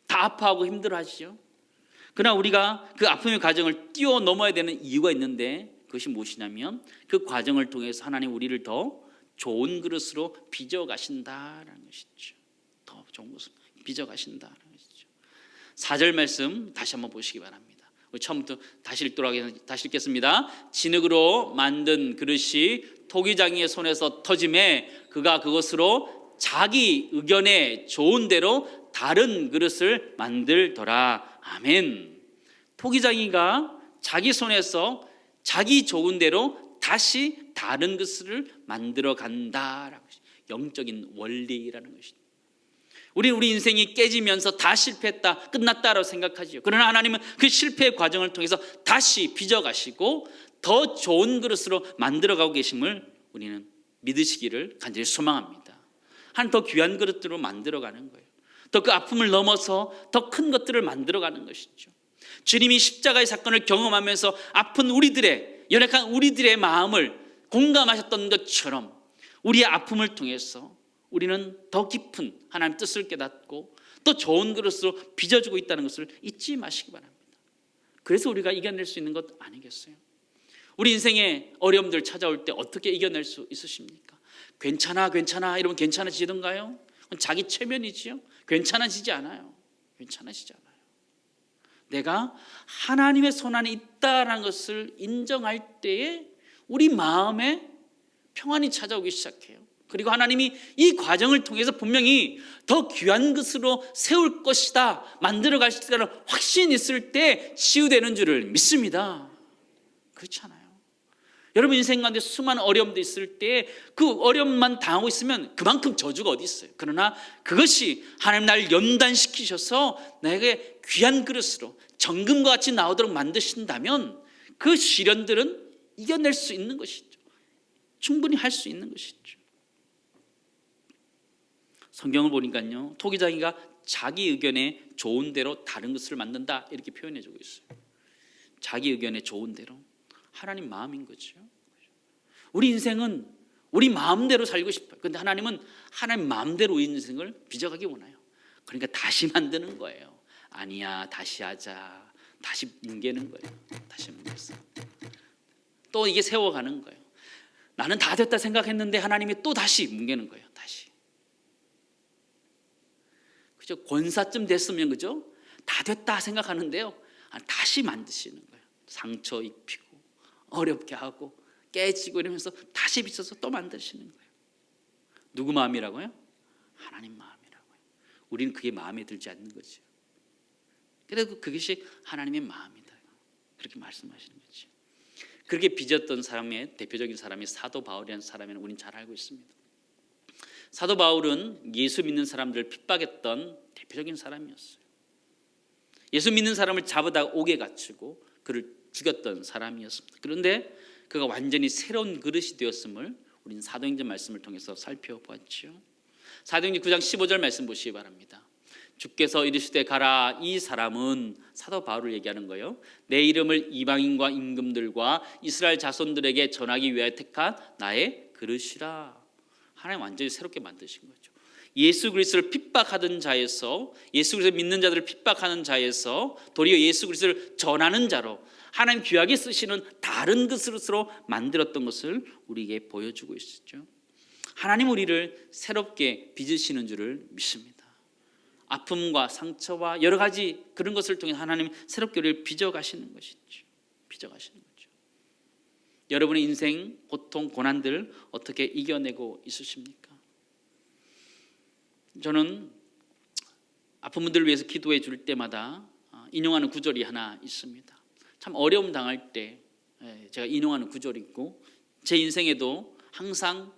다 아파하고 힘들어하시죠. 그러나 우리가 그 아픔의 과정을 뛰어넘어야 되는 이유가 있는데, 그것이 무엇이냐면 그 과정을 통해서 하나님 우리를 더 좋은 그릇으로 빚어가신다라는 것이죠. 더 좋은 것으로 빚어가신다라는 것이죠. 4절 말씀 다시 한번 보시기 바랍니다. 우리 처음부터 다시 읽겠습니다. 진흙으로 만든 그릇이 토기장이의 손에서 터짐에 그가 그것으로 자기 의견에 좋은 대로 다른 그릇을 만들더라. 아멘. 토기장이가 자기 손에서 자기 좋은 대로 다시 다른 것을 만들어 간다라고, 영적인 원리라는 것이죠. 우리 인생이 깨지면서 다 실패했다, 끝났다라고 생각하지요. 그러나 하나님은 그 실패의 과정을 통해서 다시 빚어가시고 더 좋은 그릇으로 만들어가고 계심을 우리는 믿으시기를 간절히 소망합니다. 한 더 귀한 그릇으로 만들어가는 거예요. 더 그 아픔을 넘어서 더 큰 것들을 만들어가는 것이죠. 주님이 십자가의 사건을 경험하면서 아픈 우리들의, 연약한 우리들의 마음을 공감하셨던 것처럼 우리의 아픔을 통해서 우리는 더 깊은 하나님의 뜻을 깨닫고 또 좋은 그릇으로 빚어주고 있다는 것을 잊지 마시기 바랍니다. 그래서 우리가 이겨낼 수 있는 것 아니겠어요? 우리 인생에 어려움들 찾아올 때 어떻게 이겨낼 수 있으십니까? 괜찮아 이러면 괜찮아지던가요? 그건 자기 최면이지요. 괜찮아지지 않아요. 괜찮아지지 않아요. 내가 하나님의 손 안에 있다는 것을 인정할 때에 우리 마음에 평안이 찾아오기 시작해요. 그리고 하나님이 이 과정을 통해서 분명히 더 귀한 것으로 세울 것이다, 만들어 갈 수 있다는 확신이 있을 때 치유되는 줄을 믿습니다. 그렇잖아요. 여러분 인생 가운데 수많은 어려움도 있을 때 그 어려움만 당하고 있으면 그만큼 저주가 어디 있어요. 그러나 그것이 하나님 나를 연단시키셔서 나에게 귀한 그릇으로 정금과 같이 나오도록 만드신다면 그 시련들은 이겨낼 수 있는 것이죠. 충분히 할 수 있는 것이죠. 성경을 보니까요, 토기장이가 자기 의견에 좋은 대로 다른 것을 만든다 이렇게 표현해주고 있어요. 자기 의견에 좋은 대로, 하나님 마음인 거죠. 우리 인생은 우리 마음대로 살고 싶어요. 그런데 하나님은 하나님 마음대로 우리 인생을 빚어가기 원해요. 그러니까 다시 만드는 거예요. 아니야, 다시 하자. 다시 뭉개는 거예요. 다시 뭉개서 또 이게 세워가는 거예요. 나는 다 됐다 생각했는데 하나님이 또 다시 뭉개는 거예요. 다시. 그죠? 권사쯤 됐으면, 그죠? 다 됐다 생각하는데요, 다시 만드시는 거예요. 상처 입히고 어렵게 하고 깨지고 이러면서 다시 빚어서 또 만드시는 거예요. 누구 마음이라고요? 하나님 마음이라고요. 우리는 그게 마음에 들지 않는 거죠. 그래도 그것이 하나님의 마음이다, 그렇게 말씀하시는 거죠. 그렇게 빚었던 사람의 대표적인 사람이 사도 바울이라는 사람을 우리는 잘 알고 있습니다. 사도 바울은 예수 믿는 사람들을 핍박했던 대표적인 사람이었어요. 예수 믿는 사람을 잡아다 옥에 갇히고 그를 죽였던 사람이었습니다. 그런데 그가 완전히 새로운 그릇이 되었음을 우리는 사도행전 말씀을 통해서 살펴보았죠. 사도행전 9장 15절 말씀 보시기 바랍니다. 주께서 이르시되 가라. 이 사람은, 사도 바울을 얘기하는 거예요, 내 이름을 이방인과 임금들과 이스라엘 자손들에게 전하기 위하여 택한 나의 그릇이라. 하나님 완전히 새롭게 만드신 거죠. 예수 그리스도를 핍박하던 자에서, 예수 그리스도를 믿는 자들을 핍박하는 자에서 도리어 예수 그리스도를 전하는 자로 하나님 귀하게 쓰시는 다른 것으로 만들었던 것을 우리에게 보여주고 있었죠. 하나님 우리를 새롭게 빚으시는 줄을 믿습니다. 아픔과 상처와 여러 가지 그런 것을 통해 하나님 새롭게 우리를 빚어가시는 것이죠. 빚어가시는 거죠. 여러분의 인생 고통, 고난들 어떻게 이겨내고 있으십니까? 저는 아픈 분들을 위해서 기도해 줄 때마다 인용하는 구절이 하나 있습니다. 참 어려움 당할 때 제가 인용하는 구절이 있고 제 인생에도 항상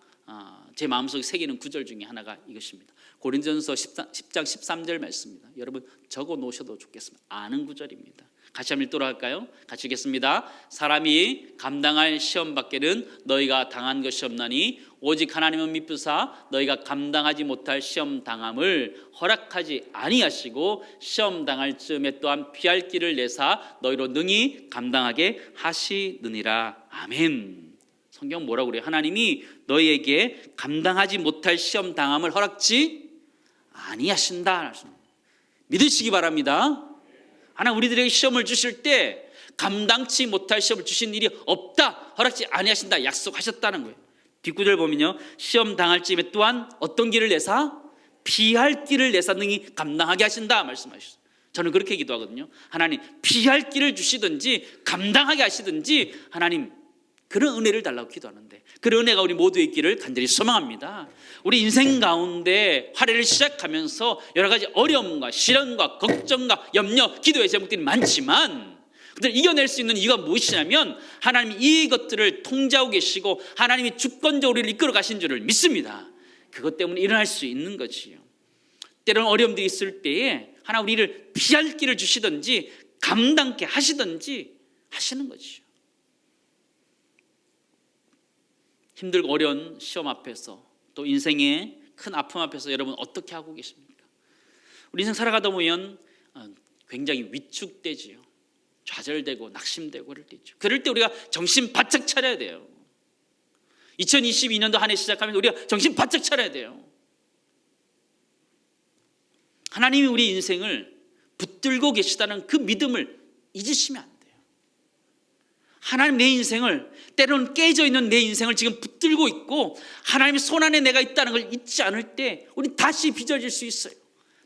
제 마음속에 새기는 구절 중에 하나가 이것입니다. 고린도전서 10장 13절 말씀입니다. 여러분 적어 놓으셔도 좋겠습니다. 아는 구절입니다. 같이 한번 읽도록 할까요? 같이 읽겠습니다. 사람이 감당할 시험 밖에는 너희가 당한 것이 없나니 오직 하나님은 미쁘사 너희가 감당하지 못할 시험 당함을 허락하지 아니하시고 시험 당할 즈음에 또한 피할 길을 내사 너희로 능히 감당하게 하시느니라. 아멘. 성경 뭐라고 그래요? 하나님이 너희에게 감당하지 못할 시험 당함을 허락지 아니하신다. 믿으시기 바랍니다. 하나님 우리들에게 시험을 주실 때 감당치 못할 시험을 주신 일이 없다, 허락지 아니하신다 약속하셨다는 거예요. 뒷구절 보면요, 시험 당할 즈음에 또한 어떤 길을 내사? 피할 길을 내사 능히 감당하게 하신다 말씀하셨어요. 저는 그렇게 기도하거든요. 하나님 피할 길을 주시든지 감당하게 하시든지 하나님 그런 은혜를 달라고 기도하는데 그런 은혜가 우리 모두에 있기를 간절히 소망합니다. 우리 인생 가운데 활애를 시작하면서 여러 가지 어려움과 시련과 걱정과 염려, 기도의 제목들이 많지만 그들 이겨낼 수 있는 이유가 무엇이냐면 하나님이 이것들을 통제하고 계시고 하나님이 주권적으로 우리를 이끌어 가신 줄을 믿습니다. 그것 때문에 일어날 수 있는 거지요. 때로는 어려움들이 있을 때에 하나님 우리를 피할 길을 주시든지 감당케 하시든지 하시는 거지요. 힘들고 어려운 시험 앞에서 또 인생의 큰 아픔 앞에서 여러분 어떻게 하고 계십니까? 우리 인생 살아가다 보면 굉장히 위축되지요. 좌절되고 낙심되고 그럴 때 있죠. 그럴 때 우리가 정신 바짝 차려야 돼요. 2022년도 한 해 시작하면서 우리가 정신 바짝 차려야 돼요. 하나님이 우리 인생을 붙들고 계시다는 그 믿음을 잊으시면 안 돼요. 하나님 내 인생을, 때로는 깨져 있는 내 인생을 지금 붙들고 있고 하나님의 손 안에 내가 있다는 걸 잊지 않을 때 우리 다시 빚어질 수 있어요.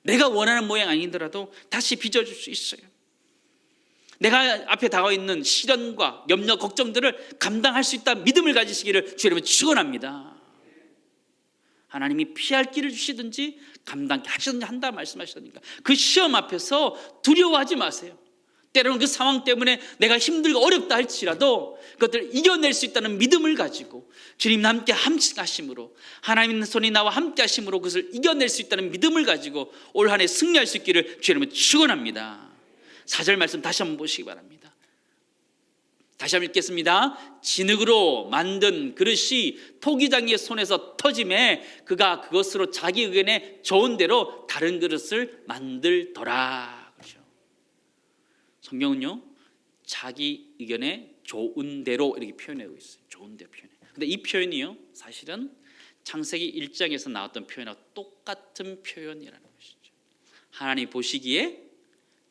내가 원하는 모양 아니더라도 다시 빚어질 수 있어요. 내가 앞에 다가와 있는 시련과 염려, 걱정들을 감당할 수 있다는 믿음을 가지시기를 주 여러분 축원합니다. 하나님이 피할 길을 주시든지 감당케 하시든지 한다 말씀하셨으니까 그 시험 앞에서 두려워하지 마세요. 때로는 그 상황 때문에 내가 힘들고 어렵다 할지라도 그것들을 이겨낼 수 있다는 믿음을 가지고 주님 함께 하심으로 하나님 손이 나와 함께 하심으로 그것을 이겨낼 수 있다는 믿음을 가지고 올 한 해 승리할 수 있기를 주 여러분 축원합니다. 4절 말씀 다시 한번 보시기 바랍니다. 다시 한번 읽겠습니다. 진흙으로 만든 그릇이 토기장이의 손에서 터짐에 그가 그것으로 자기 의견에 좋은 대로 다른 그릇을 만들더라. 그렇죠. 성경은요 자기 의견에 좋은 대로 이렇게 표현하고 있어요. 좋은 대로 표현해. 근데 이 표현이요 사실은 창세기 1장에서 나왔던 표현하고 똑같은 표현이라는 것이죠. 하나님 보시기에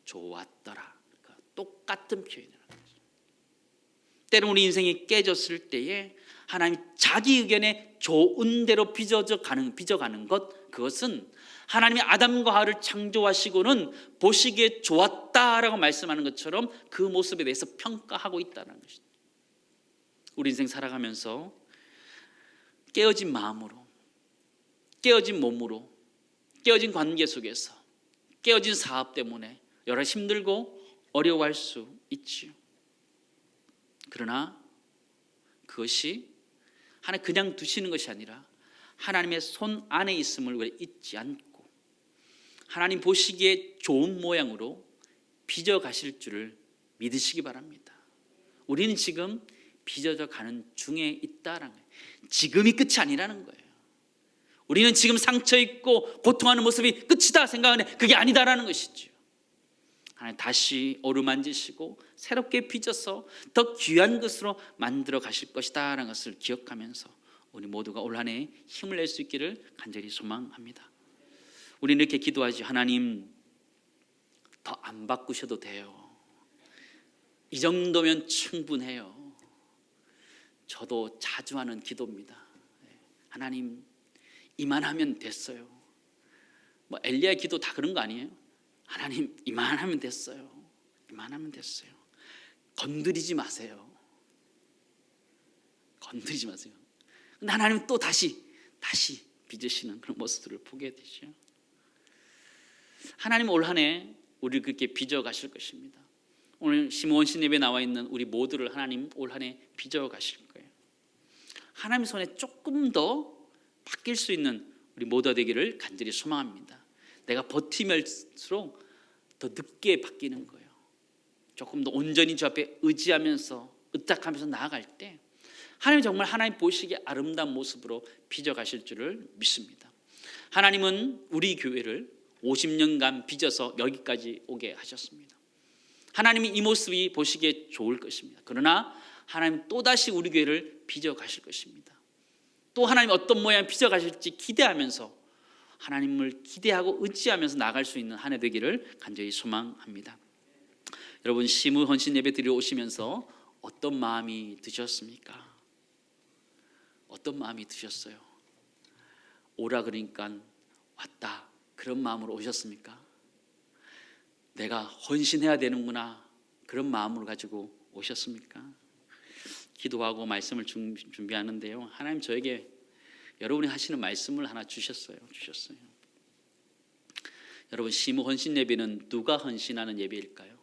좋았더라. 그러니까 똑같은 표현이라는 거죠. 때로 우리 인생이 깨졌을 때에 하나님이 자기 의견에 좋은 대로 빚어가는 것, 그것은 하나님이 아담과 하와를 창조하시고는 보시기에 좋았다라고 말씀하는 것처럼 그 모습에 대해서 평가하고 있다는 것이죠. 우리 인생 살아가면서 깨어진 마음으로, 깨어진 몸으로, 깨어진 관계 속에서, 깨어진 사업 때문에 여러 힘들고 어려워할 수 있지요. 그러나 그것이 하나님 그냥 두시는 것이 아니라 하나님의 손 안에 있음을 우리가 잊지 않고 하나님 보시기에 좋은 모양으로 빚어 가실 줄을 믿으시기 바랍니다. 우리는 지금 빚어져 가는 중에 있다라는 거예요. 지금이 끝이 아니라는 거예요. 우리는 지금 상처 있고 고통하는 모습이 끝이다 생각하는데 그게 아니다라는 것이죠. 하나님 다시 어루만지시고 새롭게 빚어서 더 귀한 것으로 만들어 가실 것이다 라는 것을 기억하면서 우리 모두가 올 한 해 힘을 낼 수 있기를 간절히 소망합니다. 우리는 이렇게 기도하지. 하나님 더 안 바꾸셔도 돼요. 이 정도면 충분해요. 저도 자주 하는 기도입니다. 하나님 이만하면 됐어요. 뭐 엘리야의 기도 다 그런 거 아니에요? 하나님 이만하면 됐어요. 이만하면 됐어요. 건드리지 마세요. 건드리지 마세요. 근데 하나님 또 다시 빚으시는 그런 모습들을 보게 되죠. 하나님 올 한 해 우리를 그렇게 빚어 가실 것입니다. 오늘 심원신 예배에 나와 있는 우리 모두를 하나님 올 한 해 빚어 가실 거예요. 하나님 손에 조금 더 바뀔 수 있는 우리 모두가 되기를 간절히 소망합니다. 내가 버티면서록 더 늦게 바뀌는 거예요. 조금 더 온전히 주 앞에 의지하면서 의탁하면서 나아갈 때 하나님 정말 하나님 보시기에 아름다운 모습으로 빚어 가실 줄을 믿습니다. 하나님은 우리 교회를 50년간 빚어서 여기까지 오게 하셨습니다. 하나님이 이 모습이 보시기에 좋을 것입니다. 그러나 하나님 또다시 우리 교회를 빚어 가실 것입니다. 또 하나님 어떤 모양 빚어 가실지 기대하면서 하나님을 기대하고 의지하면서 나아갈 수 있는 한 해 되기를 간절히 소망합니다. 여러분, 시무 헌신 예배 드리러 오시면서 어떤 마음이 드셨습니까? 어떤 마음이 드셨어요? 오라 그러니까 왔다, 그런 마음으로 오셨습니까? 내가 헌신해야 되는구나, 그런 마음을 가지고 오셨습니까? 기도하고 말씀을 준비하는데요, 하나님 저에게 여러분이 하시는 말씀을 하나 주셨어요. 여러분, 시무 헌신 예배는 누가 헌신하는 예배일까요?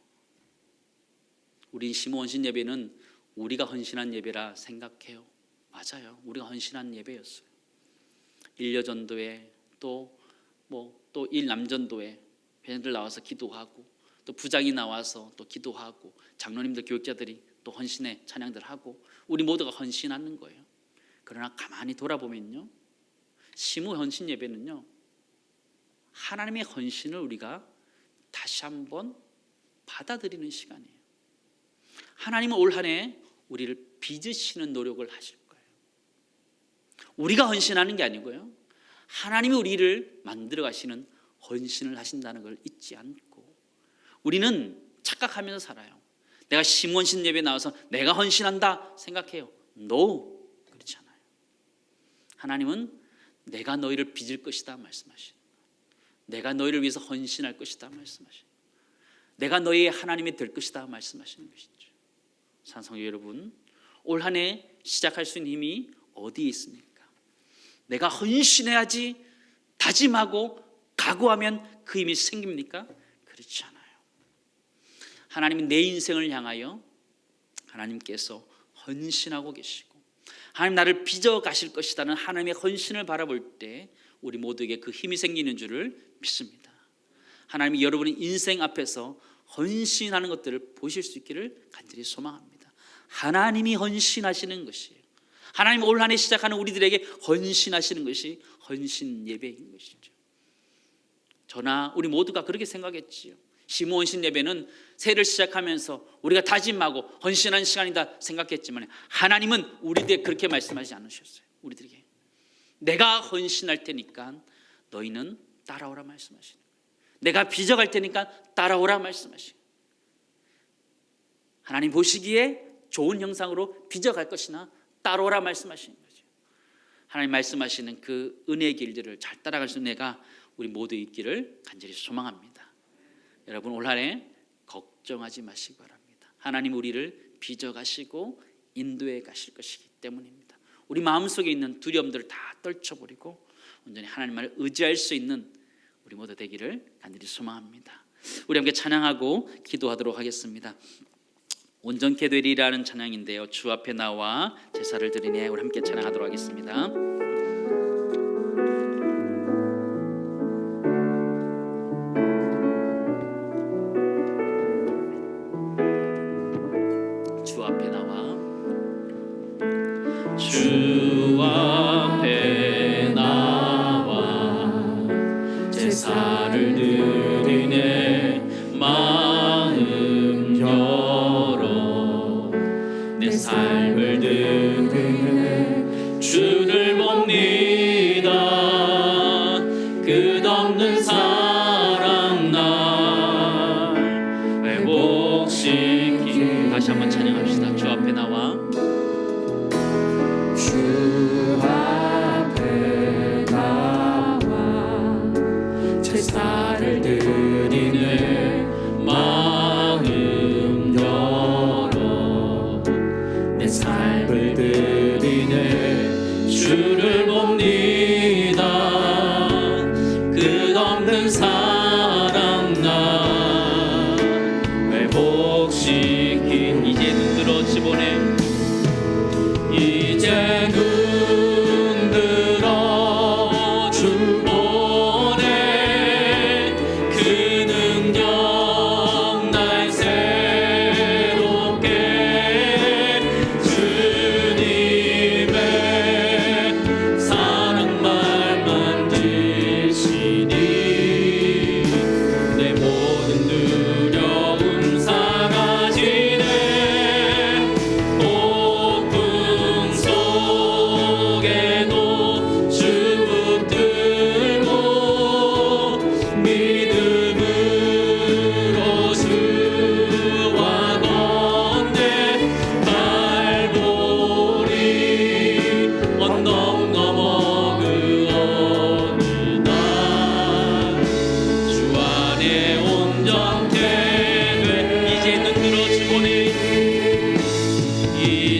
우리 시무 헌신 예배는 우리가 헌신한 예배라 생각해요. 맞아요, 우리가 헌신한 예배였어요. 일여전도회 또 일남전도회 회원들 나와서 기도하고, 또 부장이 나와서 또 기도하고, 장로님들 교육자들이 또 헌신의 찬양들 하고, 우리 모두가 헌신하는 거예요. 그러나 가만히 돌아보면요, 시무 헌신 예배는요, 하나님의 헌신을 우리가 다시 한번 받아들이는 시간이에요. 하나님은 올 한 해 우리를 빚으시는 노력을 하실 거예요. 우리가 헌신하는 게 아니고요, 하나님이 우리를 만들어 가시는 헌신을 하신다는 걸 잊지 않고, 우리는 착각하면서 살아요. 내가 심원신 예배에 나와서 내가 헌신한다 생각해요. No, 그렇지 않아요. 하나님은 내가 너희를 빚을 것이다 말씀하시는 거예요. 내가 너희를 위해서 헌신할 것이다 말씀하시는 거예요. 내가 너희의 하나님이 될 것이다 말씀하시는 것이죠. 산성교 여러분, 올 한 해 시작할 수 있는 힘이 어디에 있습니까? 내가 헌신해야지 다짐하고 각오하면 그 힘이 생깁니까? 그렇지 않아요. 하나님이 내 인생을 향하여 하나님께서 헌신하고 계시고, 하나님 나를 빚어 가실 것이라는 하나님의 헌신을 바라볼 때 우리 모두에게 그 힘이 생기는 줄을 믿습니다. 하나님이 여러분의 인생 앞에서 헌신하는 것들을 보실 수 있기를 간절히 소망합니다. 하나님이 헌신하시는 것이에요. 하나님 올 한 해 시작하는 우리들에게 헌신하시는 것이 헌신 예배인 것이죠. 저나 우리 모두가 그렇게 생각했지요. 시무 헌신 예배는 새해를 시작하면서 우리가 다짐하고 헌신하는 시간이다 생각했지만, 하나님은 우리들에게 그렇게 말씀하지 않으셨어요. 우리들에게 내가 헌신할 테니까 너희는 따라오라 말씀하시는 거예요. 내가 빚어갈 테니까 따라오라 말씀하시는 거예요. 하나님 보시기에 좋은 형상으로 빚어갈 것이나 따라오라 말씀하시는 거죠. 하나님 말씀하시는 그 은혜의 길들을 잘 따라갈 수 있는 내가 우리 모두 있기를 간절히 소망합니다. 여러분, 올 한 해 걱정하지 마시기 바랍니다. 하나님 우리를 빚어가시고 인도해 가실 것이기 때문입니다. 우리 마음속에 있는 두려움들을 다 떨쳐버리고 온전히 하나님을 의지할 수 있는 우리 모두 되기를 간절히 소망합니다. 우리 함께 찬양하고 기도하도록 하겠습니다. 온전케 되리라는 찬양인데요, 주 앞에 나와 제사를 드리니, 우리 함께 찬양하도록 하겠습니다. 주 앞에 나와, 주 앞에 나와 제사를 드리네, 마음 열어 내 삶을 드리네, 주를 봅니다. 끝없는 사랑 날 회복시키. 다시 한번 찬양합시다. 주 앞에 나와, 주 앞에 나와 제사를 드리네, 마음 열어 내 삶을 드리네, 주를 봅니다. 끝없는 사랑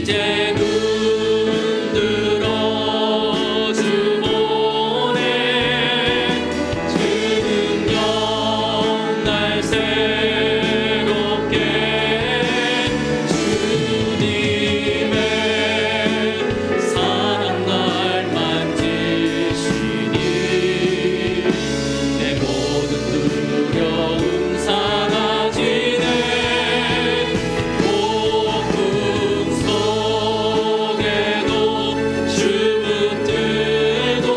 이제 눈들어 주 보내 주 능력 날 새롭게 주님의 사랑 날 만지시니 내 모든 두려움 사라지네 폭풍 속에도 주 붙들고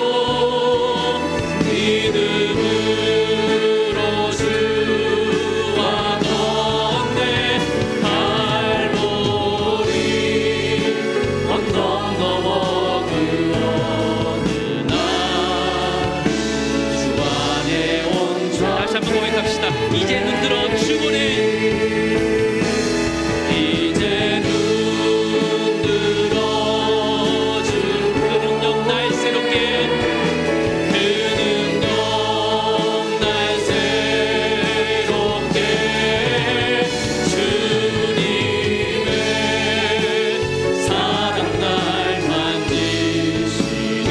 믿음으로 주와 걷네 갈보리 언덕 넘어 그 어느 날 주 안에 온전 다시 한번 고백합시다. 이제 눈들어 주보네. 이제 눈들어 주 그 능력 날 새롭게 그 능력 날 새롭게 주님의 사랑 날 만지시니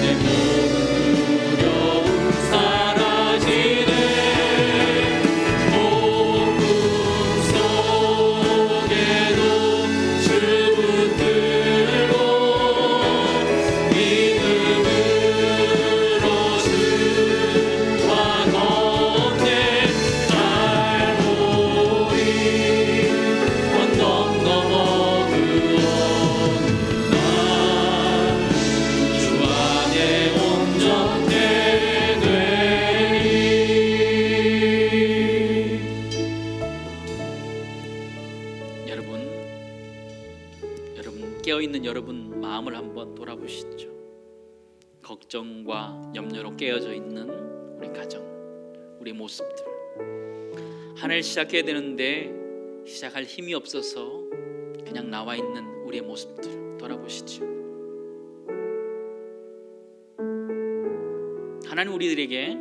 내 모든 두려움 사라지네 폭풍 속에도 주 붙들고 믿음으로 주와 걷네 갈보리 언덕 넘어 그 어느 날주 안에 온전해 되리. 여러분 깨어있는 여러분 마음을 한번 돌아보시죠. 걱정과 염려로 깨어져 있는 우리 가정, 우리 모습들. 한 해를 시작해야 되는데 시작할 힘이 없어서 그냥 나와 있는 우리의 모습들 돌아보시죠. 하나님 우리들에게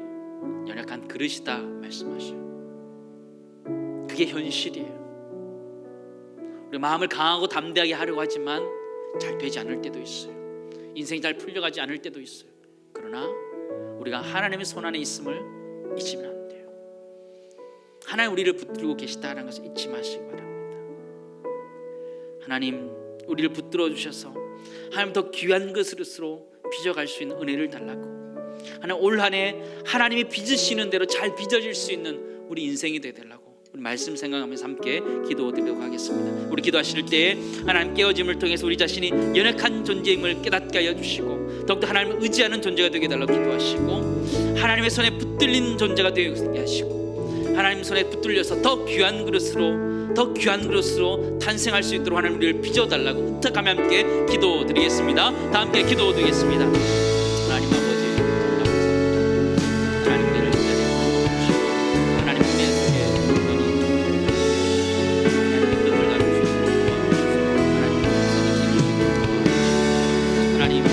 연약한 그릇이다 말씀하셔요. 그게 현실이에요. 우리 마음을 강하고 담대하게 하려고 하지만 잘 되지 않을 때도 있어요. 인생이 잘 풀려가지 않을 때도 있어요. 그러나 우리가 하나님의 손 안에 있음을 잊으면 안 돼요. 하나님 우리를 붙들고 계시다는 것을 잊지 마시기 바랍니다. 하나님 우리를 붙들어 주셔서 하나님 더 귀한 것으로 빚어갈 수 있는 은혜를 달라고, 하나님 올 한 해 하나님이 빚으시는 대로 잘 빚어질 수 있는 우리 인생이 되달라고 우리 말씀 생각하면서 함께 기도드리도록 하겠습니다. 우리 기도하실 때에 하나님 깨어짐을 통해서 우리 자신이 연약한 존재임을 깨닫게 하여 주시고 더욱더 하나님을 의지하는 존재가 되게 달라고 기도하시고 하나님의 손에 붙들린 존재가 되게 하시고 하나님 손에 붙들려서 더 귀한 그릇으로 탄생할 수 있도록 하나님 우리를 빚어달라고 부탁하며 함께 기도드리겠습니다. 다 함께 기도드리겠습니다. 하나님 아버지 하나님 우리를 하나님 은혜 속에 하나님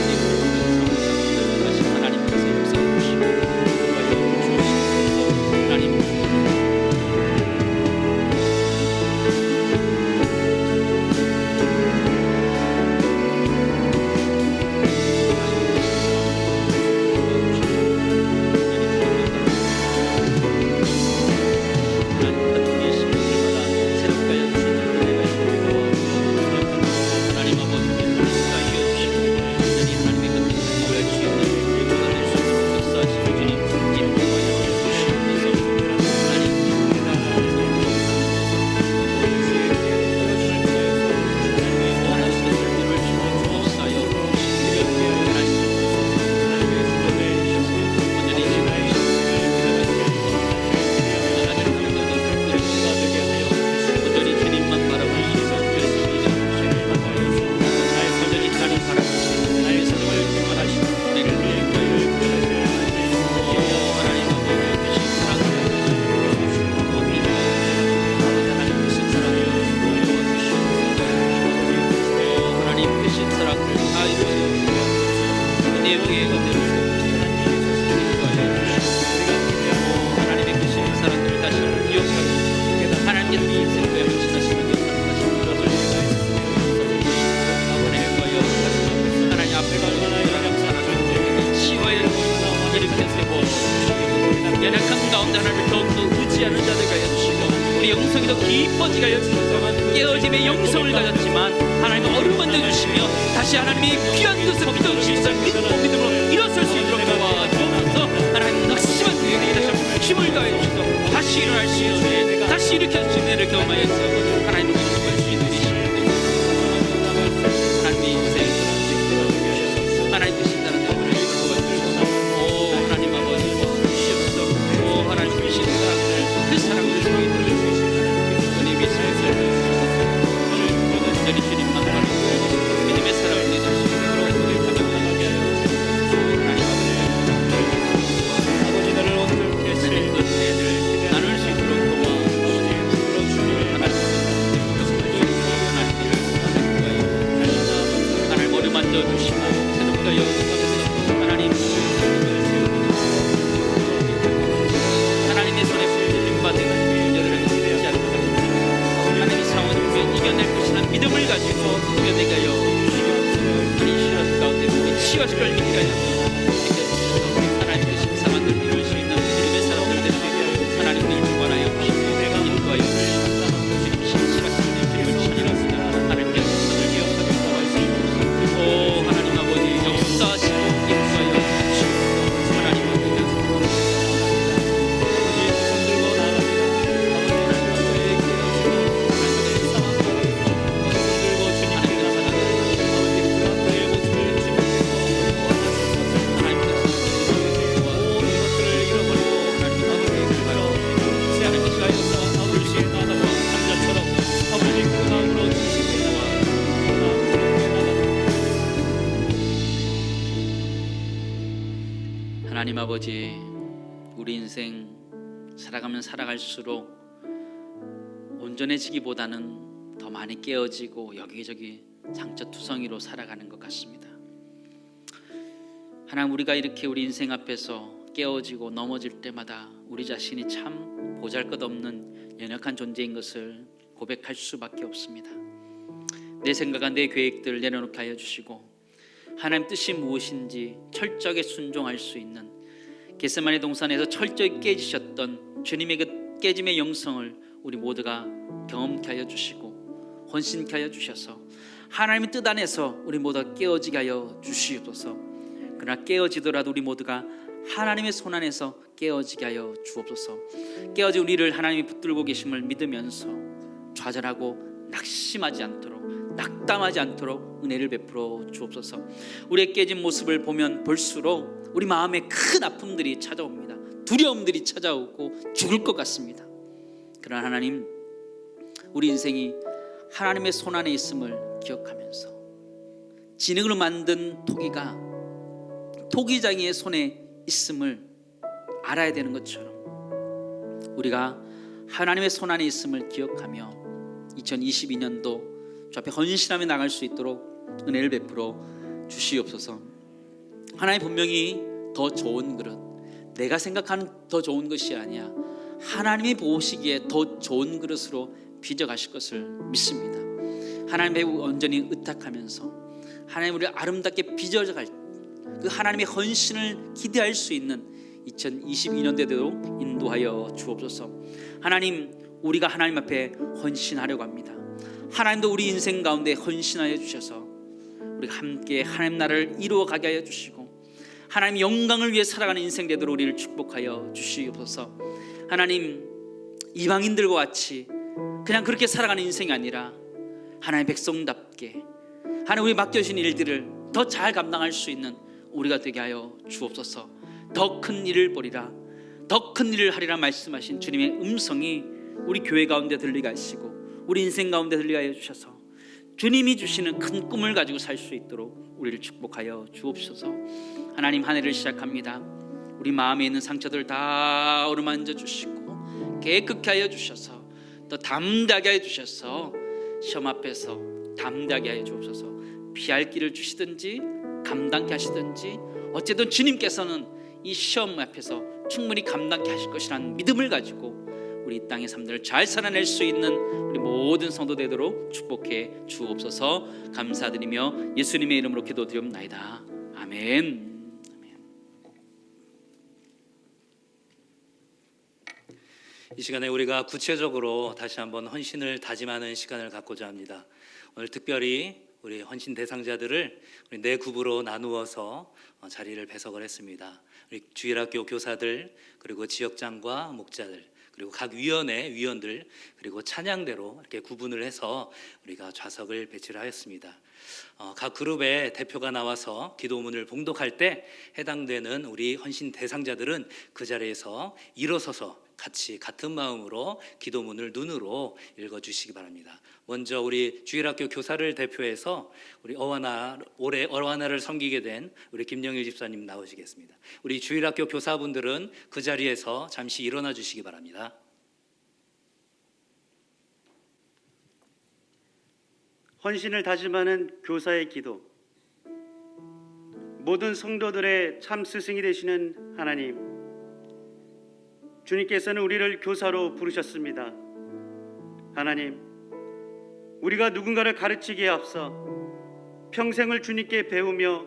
하나님께서 역사해 주시고 하나님 깨어짐의 영성을 가졌지만 하나님은 어루만져 주시며 다시 하나님이 귀한 것을 믿어주시면서 믿음으로 일어설 수 있도록 도와주옵소서. 하나님 낙심한 그에게 다시 한번 힘을 다해 주셔서 다시 일어날 수 있는, 다시 일으켜 주시는 은혜를 경험하여서 하나님을 기뻐할 수 있는 하나님의 인생 하나님 되신다는 것을 도와주셔서 하나님 아버지 주시옵소서. 하나님 주신 사람들 그 사랑을 저희들을 주시옵소서. 은혜 믿으시옵소서. 오늘 주님만 바라고 믿음의 사랑을 믿으시고 우리를 가져가게 하옵소서. 하나님 아버지 나를 온전케 하시는 것들을 나눌 수 있도록 도와주시옵소서. 하나님 머리 만져주시고 새롭게 여기서 하나님 하나님의 손에 붙임받은 자들에게 쓰지 않도록 하나님의 상황을 이겨낼 것이라는 믿음을 가지고 이겨내게 하여 주시옵소서. 하나님 시간 가운데 우리 치와 시간을 믿게 하여 주시옵소서. 하나님의 심사만들 이룰 수 있는 믿음의 사람들 되시게 하나님을 주관하여 주시고 내가 인도하여 주시옵소서. 주님 신실하신 주님을 찬양합니다. 하나님의 역사를 기억하며 살아가시옵소서. 하나님 아버지 역사하시고 인도하여 주시옵소서. 하나님 아버지 하나님 아버지, 우리 인생 살아가면 살아갈수록 온전해지기보다는 더 많이 깨어지고 여기저기 상처투성이로 살아가는 것 같습니다. 하나님, 우리가 이렇게 우리 인생 앞에서 깨어지고 넘어질 때마다 우리 자신이 참 보잘것없는 연약한 존재인 것을 고백할 수밖에 없습니다. 내 생각과 내 계획들을 내려놓게 하여 주시고 하나님 뜻이 무엇인지 철저하게 순종할 수 있는, 겟세마네 동산에서 철저히 깨지셨던 주님의 그 깨짐의 영성을 우리 모두가 경험케 하여 주시고 헌신케 하여 주셔서 하나님의 뜻 안에서 우리 모두가 깨어지게 하여 주시옵소서. 그러나 깨어지더라도 우리 모두가 하나님의 손 안에서 깨어지게 하여 주옵소서. 깨어진 우리를 하나님이 붙들고 계심을 믿으면서 좌절하고 낙심하지 않도록, 낙담하지 않도록 은혜를 베풀어 주옵소서. 우리의 깨진 모습을 보면 볼수록 우리 마음에 큰 아픔들이 찾아옵니다. 두려움들이 찾아오고 죽을 것 같습니다. 그러나 하나님, 우리 인생이 하나님의 손 안에 있음을 기억하면서 진흙으로 만든 토기가 토기장이의 손에 있음을 알아야 되는 것처럼 우리가 하나님의 손 안에 있음을 기억하며 2022년도 주 앞에 헌신하며 나갈 수 있도록 은혜를 베풀어 주시옵소서. 하나님, 분명히 더 좋은 그릇, 내가 생각하는 더 좋은 것이 아니야 하나님이 보시기에 더 좋은 그릇으로 빚어가실 것을 믿습니다. 하나님의 온전히 의탁하면서 하나님 우리를 아름답게 빚어갈 그 하나님의 헌신을 기대할 수 있는 2022년대로 인도하여 주옵소서. 하나님, 우리가 하나님 앞에 헌신하려고 합니다. 하나님도 우리 인생 가운데 헌신하여 주셔서 우리가 함께 하나님 나라를 이루어가게 하여 주시고 하나님의 영광을 위해 살아가는 인생 되도록 우리를 축복하여 주시옵소서. 하나님, 이방인들과 같이 그냥 그렇게 살아가는 인생이 아니라 하나님의 백성답게 하나님 우리 맡겨주신 일들을 더 잘 감당할 수 있는 우리가 되게 하여 주옵소서. 더 큰 일을 보리라, 더 큰 일을 하리라 말씀하신 주님의 음성이 우리 교회 가운데 들리게 하시고 우리 인생 가운데 들리게 하여 주셔서 주님이 주시는 큰 꿈을 가지고 살 수 있도록 우리를 축복하여 주옵소서. 하나님, 한 해를 시작합니다. 우리 마음에 있는 상처들 다 어루만져 주시고 깨끗하게 하여 주셔서 더 담대하게 하여 주셔서 시험 앞에서 담대하게 하여 주옵소서. 피할 길을 주시든지 감당케 하시든지 어쨌든 주님께서는 이 시험 앞에서 충분히 감당케 하실 것이라는 믿음을 가지고 우리 이 땅의 삶들을 잘 살아낼 수 있는 우리 모든 성도 되도록 축복해 주옵소서. 감사드리며 예수님의 이름으로 기도드리옵나이다. 아멘. 이 시간에 우리가 구체적으로 다시 한번 헌신을 다짐하는 시간을 갖고자 합니다. 오늘 특별히 우리 헌신 대상자들을 우리 네 굽으로 나누어서 자리를 배석을 했습니다. 우리 주일학교 교사들, 그리고 지역장과 목자들, 그리고 각 위원회 위원들, 그리고 찬양대로 이렇게 구분을 해서 우리가 좌석을 배치를 하였습니다. 각 그룹의 대표가 나와서 기도문을 봉독할 때 해당되는 우리 헌신 대상자들은 그 자리에서 일어서서 같은 마음으로 기도문을 눈으로 읽어주시기 바랍니다. 먼저 우리 주일학교 교사를 대표해서 우리 올해 어와나를 섬기게 된 우리 김영일 집사님 나오시겠습니다. 우리 주일학교 교사분들은 그 자리에서 잠시 일어나 주시기 바랍니다. 헌신을 다짐하는 교사의 기도. 모든 성도들의 참 스승이 되시는 하나님, 주님께서는 우리를 교사로 부르셨습니다. 하나님, 우리가 누군가를 가르치기에 앞서 평생을 주님께 배우며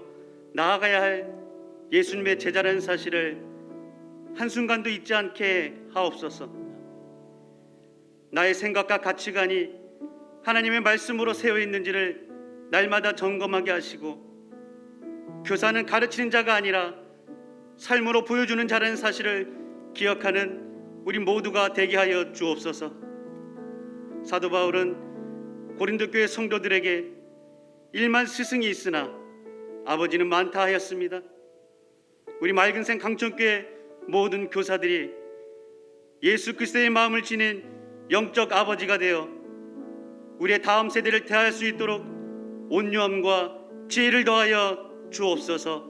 나아가야 할 예수님의 제자라는 사실을 한순간도 잊지 않게 하옵소서. 나의 생각과 가치관이 하나님의 말씀으로 세워 있는지를 날마다 점검하게 하시고, 교사는 가르치는 자가 아니라 삶으로 보여주는 자라는 사실을 기억하는 우리 모두가 되게 하여 주옵소서. 사도 바울은 고린도 교회 성도들에게 일만 스승이 있으나 아버지는 많다 하였습니다. 우리 맑은생 강천교회 모든 교사들이 예수 그리스도의 마음을 지닌 영적 아버지가 되어 우리의 다음 세대를 대할 수 있도록 온유함과 지혜를 더하여 주옵소서.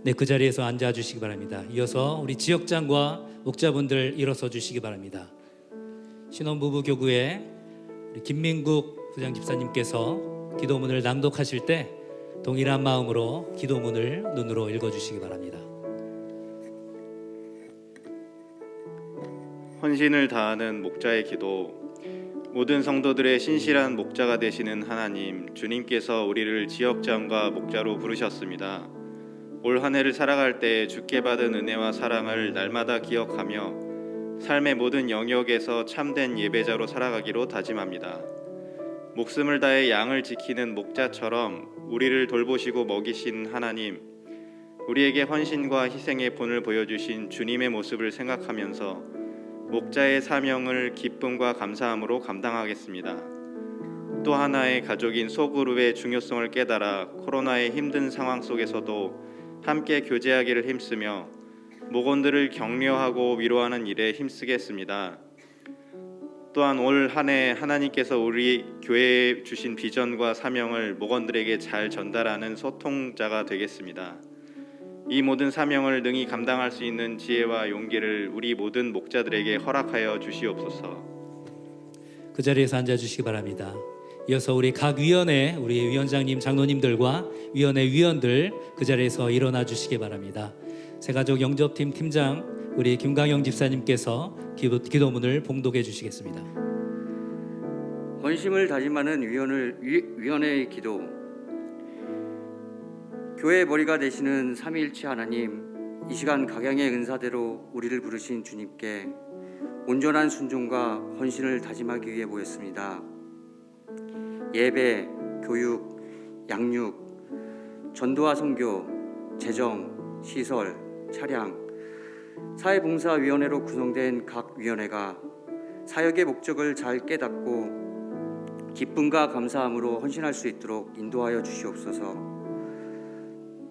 네, 그 자리에서 앉아 주시기 바랍니다. 이어서 우리 지역장과 목자분들 일어서 주시기 바랍니다. 신혼부부 교구의 우리 김민국 부장 집사님께서 기도문을 낭독하실 때 동일한 마음으로 기도문을 눈으로 읽어 주시기 바랍니다. 헌신을 다하는 목자의 기도. 모든 성도들의 신실한 목자가 되시는 하나님, 주님께서 우리를 지역장과 목자로 부르셨습니다. 올 한 해를 살아갈 때 주께 받은 은혜와 사랑을 날마다 기억하며 삶의 모든 영역에서 참된 예배자로 살아가기로 다짐합니다. 목숨을 다해 양을 지키는 목자처럼 우리를 돌보시고 먹이신 하나님, 우리에게 헌신과 희생의 본을 보여주신 주님의 모습을 생각하면서 목자의 사명을 기쁨과 감사함으로 감당하겠습니다. 또 하나의 가족인 소그룹의 중요성을 깨달아 코로나의 힘든 상황 속에서도 함께 교제하기를 힘쓰며 목원들을 격려하고 위로하는 일에 힘쓰겠습니다. 또한 올 한 해 하나님께서 우리 교회에 주신 비전과 사명을 목원들에게 잘 전달하는 소통자가 되겠습니다. 이 모든 사명을 능히 감당할 수 있는 지혜와 용기를 우리 모든 목자들에게 허락하여 주시옵소서. 그 자리에서 앉아 주시기 바랍니다. 이어서 우리 각 위원회 우리 위원장님, 장로님들과 위원회 위원들 그 자리에서 일어나 주시기 바랍니다. 새가족 영접팀 팀장 우리 김강영 집사님께서 기도문을 봉독해 주시겠습니다. 헌심을 다짐하는 위원회의 기도. 교회의 머리가 되시는 삼위일체 하나님, 이 시간 각양의 은사대로 우리를 부르신 주님께 온전한 순종과 헌신을 다짐하기 위해 모였습니다. 예배, 교육, 양육, 전도와 선교, 재정, 시설, 차량, 사회봉사위원회로 구성된 각 위원회가 사역의 목적을 잘 깨닫고 기쁨과 감사함으로 헌신할 수 있도록 인도하여 주시옵소서.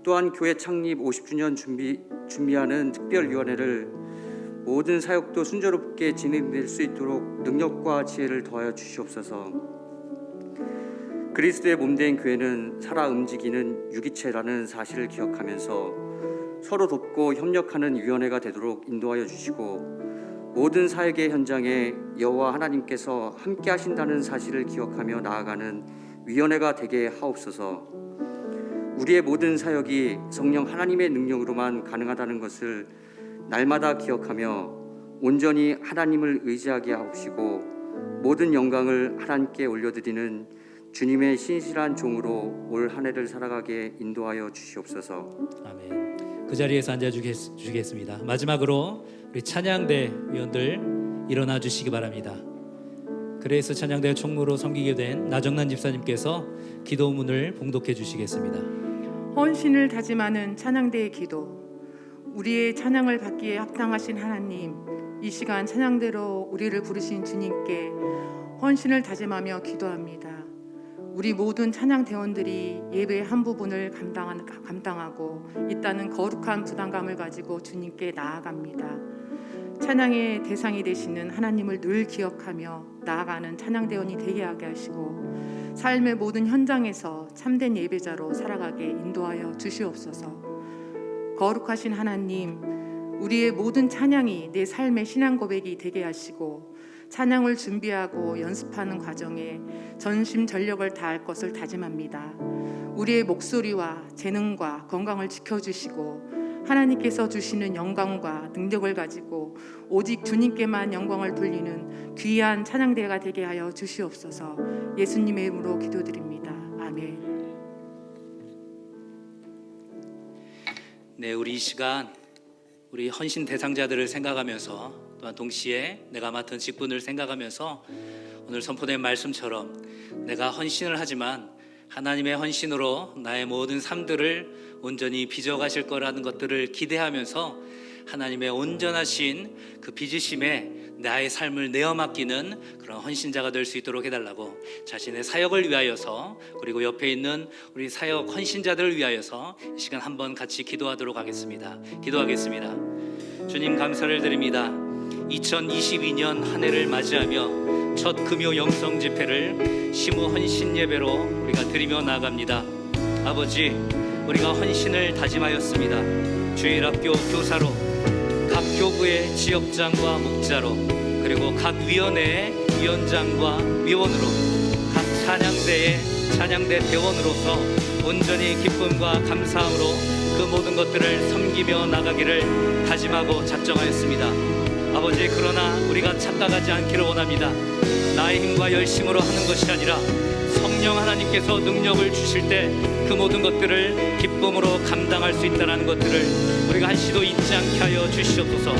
또한 교회 창립 50주년 준비하는 특별위원회를 모든 사역도 순조롭게 진행될 수 있도록 능력과 지혜를 더하여 주시옵소서. 그리스도의 몸된 교회는 살아 움직이는 유기체라는 사실을 기억하면서 서로 돕고 협력하는 위원회가 되도록 인도하여 주시고, 모든 사역의 현장에 여호와 하나님께서 함께 하신다는 사실을 기억하며 나아가는 위원회가 되게 하옵소서. 우리의 모든 사역이 성령 하나님의 능력으로만 가능하다는 것을 날마다 기억하며 온전히 하나님을 의지하게 하옵시고, 모든 영광을 하나님께 올려드리는 주님의 신실한 종으로 올 한 해를 살아가게 인도하여 주시옵소서. 아멘. 그 자리에서 앉아 주겠습니다. 마지막으로 우리 찬양대 위원들 일어나 주시기 바랍니다. 그레이스 찬양대 총무로 섬기게 된 나정란 집사님께서 기도문을 봉독해 주시겠습니다. 헌신을 다짐하는 찬양대의 기도. 우리의 찬양을 받기에 합당하신 하나님, 이 시간 찬양대로 우리를 부르신 주님께 헌신을 다짐하며 기도합니다. 우리 모든 찬양대원들이 예배의 한 부분을 감당하고 있다는 거룩한 부담감을 가지고 주님께 나아갑니다. 찬양의 대상이 되시는 하나님을 늘 기억하며 나아가는 찬양대원이 되게 하게 하시고 삶의 모든 현장에서 참된 예배자로 살아가게 인도하여 주시옵소서. 거룩하신 하나님, 우리의 모든 찬양이 내 삶의 신앙 고백이 되게 하시고 찬양을 준비하고 연습하는 과정에 전심전력을 다할 것을 다짐합니다. 우리의 목소리와 재능과 건강을 지켜주시고 하나님께서 주시는 영광과 능력을 가지고 오직 주님께만 영광을 돌리는 귀한 찬양대가 되게 하여 주시옵소서. 예수님의 이름으로 기도드립니다. 아멘. 네, 우리 이 시간 우리 헌신 대상자들을 생각하면서 또한 동시에 내가 맡은 직분을 생각하면서 오늘 선포된 말씀처럼 내가 헌신을 하지만 하나님의 헌신으로 나의 모든 삶들을 온전히 빚어가실 거라는 것들을 기대하면서 하나님의 온전하신 그 빚으심에 나의 삶을 내어 맡기는 그런 헌신자가 될 수 있도록 해달라고 자신의 사역을 위하여서 그리고 옆에 있는 우리 사역 헌신자들을 위하여서 이 시간 한번 같이 기도하도록 하겠습니다. 기도하겠습니다. 주님 감사를 드립니다. 2022년 한 해를 맞이하며 첫 금요 영성 집회를 심우 헌신 예배로 우리가 드리며 나아갑니다. 아버지, 우리가 헌신을 다짐하였습니다. 주일학교 교사로, 각 교구의 지역장과 목자로, 그리고 각 위원회의 위원장과 위원으로, 각 찬양대의 찬양대 대원으로서 온전히 기쁨과 감사함으로 그 모든 것들을 섬기며 나가기를 다짐하고 작정하였습니다. 아버지, 그러나 우리가 착각하지 않기를 원합니다. 나의 힘과 열심으로 하는 것이 아니라 성령 하나님께서 능력을 주실 때 그 모든 것들을 기쁨으로 감당할 수 있다는 것들을 우리가 한시도 잊지 않게 하여 주시옵소서.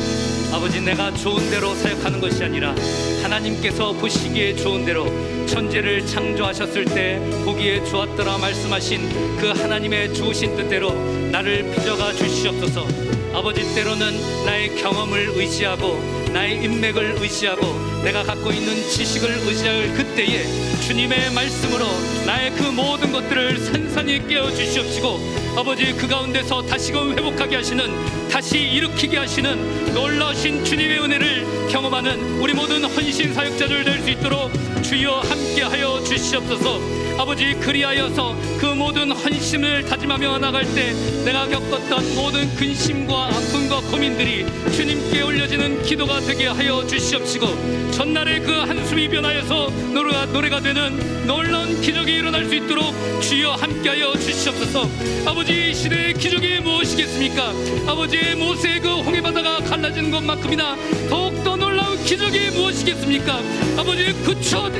아버지, 내가 좋은 대로 사역하는 것이 아니라 하나님께서 보시기에 좋은 대로 천지를 창조하셨을 때 보기에 좋았더라 말씀하신 그 하나님의 좋으신 뜻대로 나를 빚어가 주시옵소서. 아버지, 때로는 나의 경험을 의지하고 나의 인맥을 의지하고 내가 갖고 있는 지식을 의지할 그때에 주님의 말씀으로 나의 그 모든 것들을 산산히 깨워 주시옵시고 아버지, 그 가운데서 다시금 회복하게 하시는, 다시 일으키게 하시는 놀라우신 주님의 은혜를 경험하는 우리 모든 헌신 사역자들 될 수 있도록 주여 함께하여 주시옵소서. 아버지, 그리하여서 그 모든 헌신을 다짐하며 나갈 때 내가 겪었던 모든 근심과 아픔과 고민들이 주님께 올려지는 기도가 되게 하여 주시옵시고 전날의 그 한숨이 변하여서 노래가 되는 놀라운 기적이 일어날 수 있도록 주여 함께하여 주시옵소서. 아버지, 이 시대의 기적이 무엇이겠습니까? 아버지, 모세의 그 홍해바다가 갈라지는 것만큼이나 더욱더 놀라운 기적이 무엇이겠습니까? 아버지, 그저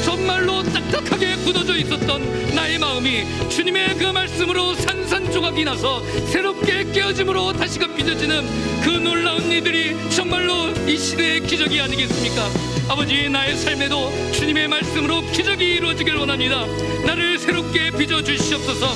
정말로 딱딱하게 굳어져 있었던 나의 마음이 주님의 그 말씀으로 산산조각이 나서 새롭게 깨어짐으로 다시금 빚어지는 그 놀라운 일들이 정말로 이 시대의 기적이 아니겠습니까? 아버지, 나의 삶에도 주님의 말씀으로 기적이 이루어지길 원합니다. 나를 새롭게 빚어주시옵소서.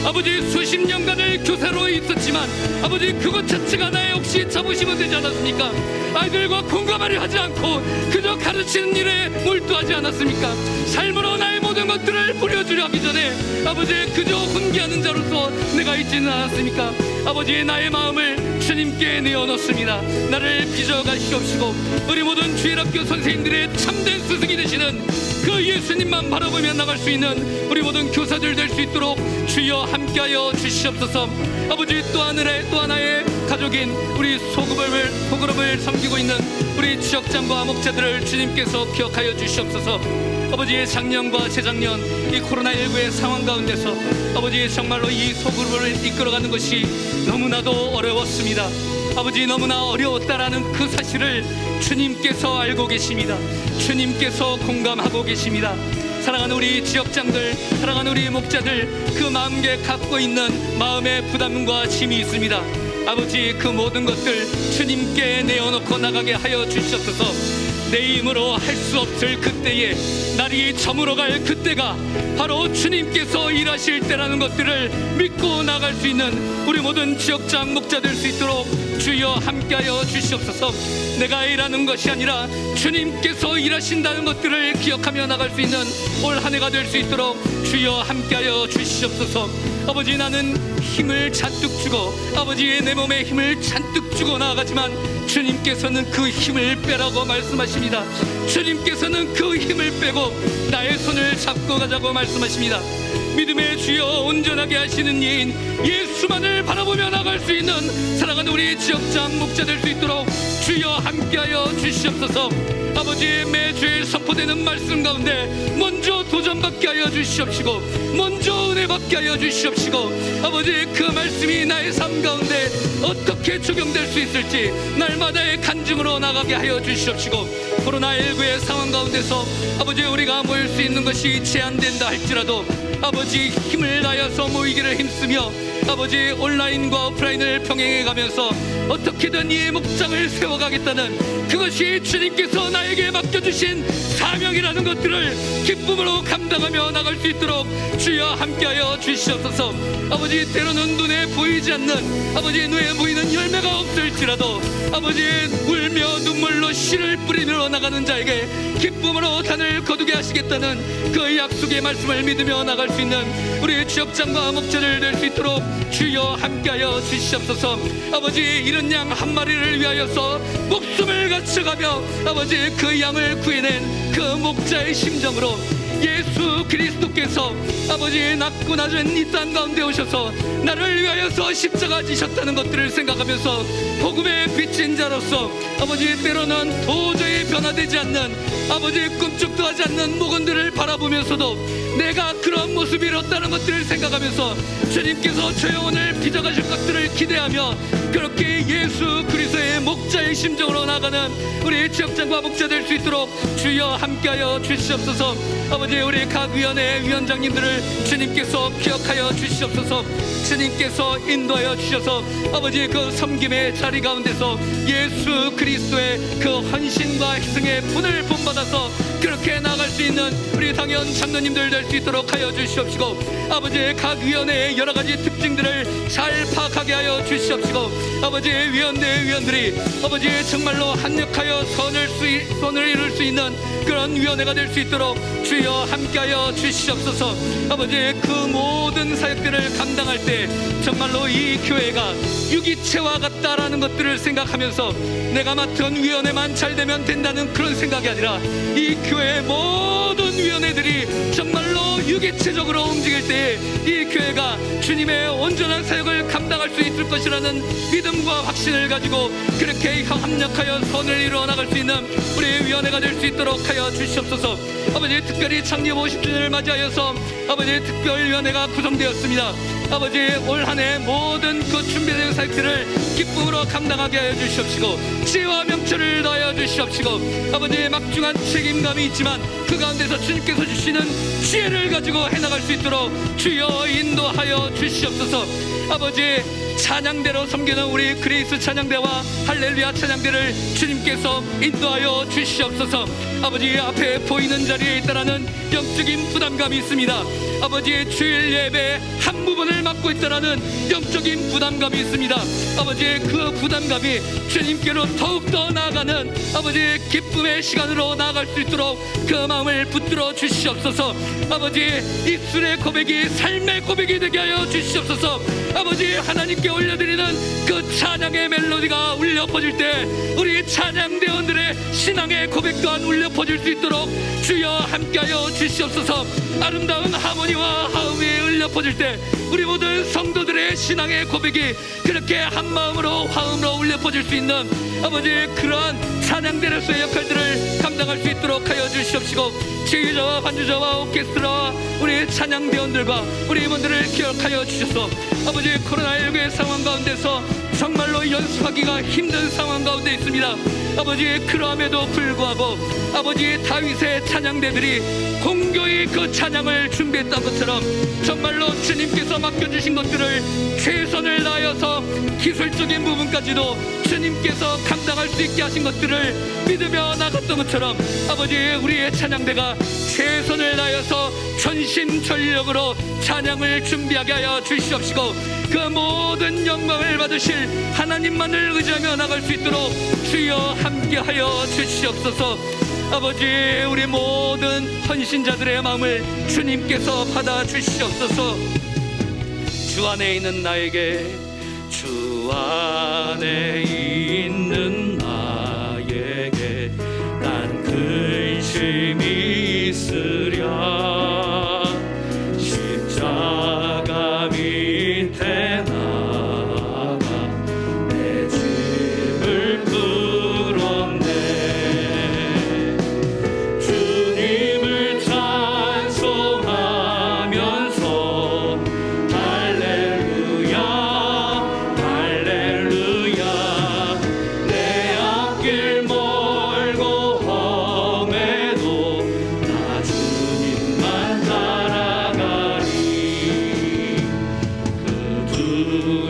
아버지, 수십 년간을 교사로 있었지만 아버지, 그것 자체가 나의 혹시 자부심은 되지 않았습니까? 아이들과 공감하려 하지 않고 그저 가르치는 일에 몰두하지 않았습니까? 삶으로 나의 모든 것들을 보여주려 하기 전에 아버지, 그저 훈계하는 자로서 내가 있지는 않았습니까? 아버지, 나의 마음을 주님께 내어놓습니다. 나를 빚어가시옵시고 우리 모든 주일학교 선생님들의 참된 스승이 되시는 그 예수님만 바라보며 나갈 수 있는 우리 모든 교사들 될 수 있도록 주여 함께하여 주시옵소서. 아버지, 또 하나의 가족인 우리 소그룹을 섬기고 있는 우리 지역장과 목자들을 주님께서 기억하여 주시옵소서. 아버지의 작년과 재작년 이 코로나19의 상황 가운데서 아버지, 정말로 이 소그룹을 이끌어가는 것이 너무나도 어려웠습니다. 아버지, 너무나 어려웠다라는 그 사실을 주님께서 알고 계십니다. 주님께서 공감하고 계십니다. 사랑하는 우리 지역장들, 사랑하는 우리 목자들, 그 마음에 갖고 있는 마음의 부담과 짐이 있습니다. 아버지 그 모든 것들 주님께 내어놓고 나가게 하여 주시옵소서. 내 힘으로 할 수 없을 그때에 날이 저물어갈 그때가 바로 주님께서 일하실 때라는 것들을 믿고 나갈 수 있는 우리 모든 지역장 목자 될 수 있도록 주여 함께하여 주시옵소서. 내가 일하는 것이 아니라 주님께서 일하신다는 것들을 기억하며 나갈 수 있는 올 한 해가 될 수 있도록 주여 함께하여 주시옵소서. 아버지 나는 힘을 잔뜩 주고 아버지의 내 몸에 힘을 잔뜩 주고 나아가지만 주님께서는 그 힘을 빼라고 말씀하십니다. 주님께서는 그 힘을 빼고 나의 손을 잡고 가자고 말씀하십니다. 믿음의 주여 온전하게 하시는 예인 예수만을 바라보며 나갈 수 있는 사랑하는 우리 지역장 목자 될 수 있도록 주여 함께하여 주시옵소서. 아버지의 매주일 선포되는 말씀 가운데 먼저 도전받게 하여 주시옵시고 먼저 은혜 받게 하여 주시옵시고 아버지 그 말씀이 나의 삶 가운데 어떻게 적용될 수 있을지 날마다의 간증으로 나가게 하여 주시옵시고 코로나19의 상황 가운데서 아버지 우리가 모일 수 있는 것이 제한된다 할지라도 아버지 힘을 다하여서 모이기를 힘쓰며 아버지 온라인과 오프라인을 병행해 가면서 어떻게든 이 목장을 세워가겠다는 그것이 주님께서 나에게 맡겨주신 사명이라는 것들을 기쁨으로 감당하며 나갈 수 있도록 주여 함께하여 주시옵소서. 아버지 때로는 눈에 보이지 않는 아버지 눈에 보이는 열매가 없을지라도 아버지 울며 눈물로 씨를 뿌리며 나가는 자에게 기쁨으로 단을 거두게 하시겠다는 그 약속의 말씀을 믿으며 나갈 수 있는 우리 지역장과 목자들 될 수 있도록 주여 함께하여 주시옵소서. 아버지 이런 양 한 마리를 위하여서 목숨을 바쳐가며 아버지 그 양을 구해낸 그 목자의 심정으로 예수 그리스도께서 아버지 낮고 낮은 이 땅 가운데 오셔서 나를 위하여서 십자가 지셨다는 것들을 생각하면서 복음의 비친 자로서 아버지 때로는 도저히 변화되지 않는 아버지 꿈쩍도 하지 않는 목원들을 바라보면서도 내가 그런 모습이 이렇다는 것들을 생각하면서 주님께서 저 영혼을 빚어가실 것들을 기대하며 그렇게 예수 그리스도의 목자의 심정으로 나가는 우리 지역장과 목자 될 수 있도록 주여 함께하여 주시옵소서. 아버지 우리 각 위원회 위원장님들을 주님께서 기억하여 주시옵소서. 주님께서 인도하여 주셔서 아버지 그 섬김의 자리 가운데서 예수 그리스도의 그 헌신과 희생의 분을 본받아서 그렇게 나갈 수 있는 우리 당연 장로님들 될 수 있도록 하여 주시옵시고 아버지의 각 위원회의 여러 가지 특징들을 잘 파악하게 하여 주시옵시고 아버지의 위원회 위원들이 아버지 정말로 합력하여 선을 이룰 수 있는 그런 위원회가 될 수 있도록 주여 함께하여 주시옵소서. 아버지 그 모든 사역들을 감당할 때 정말로 이 교회가 유기체와 같다라는 것들을 생각하면서 내가 맡은 위원회만 잘 되면 된다는 그런 생각이 아니라 이 교회의 모든 위원회들이 정말로 유기체적으로 움직일 때 이 교회가 주님의 온전한 사역을 감당할 수 있을 것이라는 믿음과 확신을 가지고 그렇게 협력하여 선을 이루어 나갈 수 있는 우리 위원회가 될 수 있도록 하여 주시옵소서. 아버지 특별히 창립 50주년을 맞이하여서 아버지 특별위원회가 구성되었습니다. 아버지 올 한 해 모든 그 준비된 사역들을 기쁨으로 감당하게 하여 주시옵시고 지혜와 명철을 더하여 주시옵시고 아버지의 막중한 책임감이 있지만 그 가운데서 주님께서 주시는 지혜를 가지고 해나갈 수 있도록 주여 인도하여 주시옵소서. 아버지 찬양대로 섬기는 우리 그레이스 찬양대와 할렐루야 찬양대를 주님께서 인도하여 주시옵소서. 아버지 앞에 보이는 자리에 있다라는 영적인 부담감이 있습니다. 아버지의 주일 예배 한 부분을 맡고 있다라는 영적인 부담감이 있습니다. 아버지의 그 부담감이 주님께로 더욱더 나아가는 아버지의 기쁨의 시간으로 나아갈 수 있도록 그 마음을 붙들어 주시옵소서. 아버지 입술의 고백이 삶의 고백이 되게 하여 주시옵소서. 아버지 하나님께 올려드리는 그 찬양의 멜로디가 울려 퍼질 때 우리 찬양대원들의 신앙의 고백 또한 울려 퍼질 수 있도록 주여 함께하여 주시옵소서. 아름다운 하모니와 화음이 울려 퍼질 때 우리 모든 성도들의 신앙의 고백이 그렇게 한마음으로 화음으로 울려 퍼질 수 있는 아버지의 그러한 찬양대로서의 역할들을 감당할 수 있도록 하여 주시옵시고 지휘자와 반주자와 오케스트라와 우리 찬양대원들과 우리 임원들을 기억하여 주셔서 아버지 코로나19의 상황 가운데서 정말로 연습하기가 힘든 상황 가운데 있습니다. 아버지, 그러함에도 불구하고 아버지, 다윗의 찬양대들이 공교히 그 찬양을 준비했던 것처럼 정말로 주님께서 맡겨주신 것들을 최선을 다하여서 기술적인 부분까지도 주님께서 감당할 수 있게 하신 것들을 믿으며 나갔던 것처럼 아버지, 우리의 찬양대가 최선을 다하여서 전심전력으로 찬양을 준비하게 하여 주시옵시고, 그 모든 영광을 받으실 하나님만을 의지하며 나갈 수 있도록 주여 함께하여 주시옵소서. 아버지, 우리 모든 헌신자들의 마음을 주님께서 받아 주시옵소서. 주 안에 있는 나에게, 주 안에 있는 나에게 난 근심이 있으랴. 십자가 밑에 나가 내 짐을 풀었네. 주님을 찬송하면서 할렐루야 할렐루야. 내 앞길 멀고 험해도 나 주님만 따라가리. 그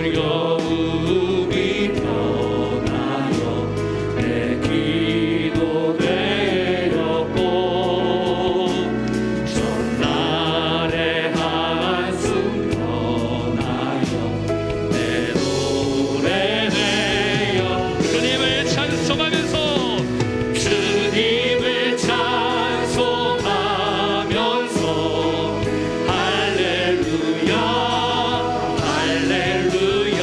두려움이 떠나요 내 기도 되었고, 전날의 한숨 떠나요 내 노래 되어. 주님을 찬송하면서, 주님을 찬송하면서 할렐루야 할렐루야.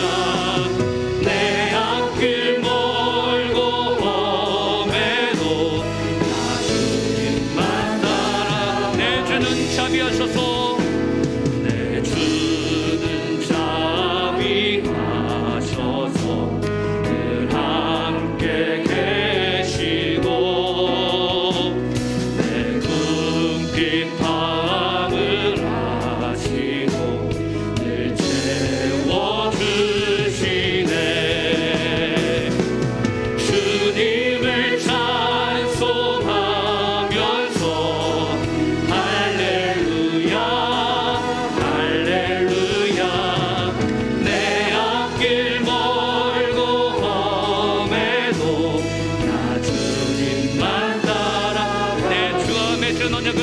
내 앞길 멀고 험해도 나 주님만 따라. 내 주는 자비하셔서, 내 주는 자비하셔서 늘 함께 계시고, 내 궁핍 밤을 아시고 늘 채워주시네. 주님을 찬송하면서 할렐루야 할렐루야. 내 앞길 멀고 험해도 나 주님만 따라. 내 주와 맺은 언약은,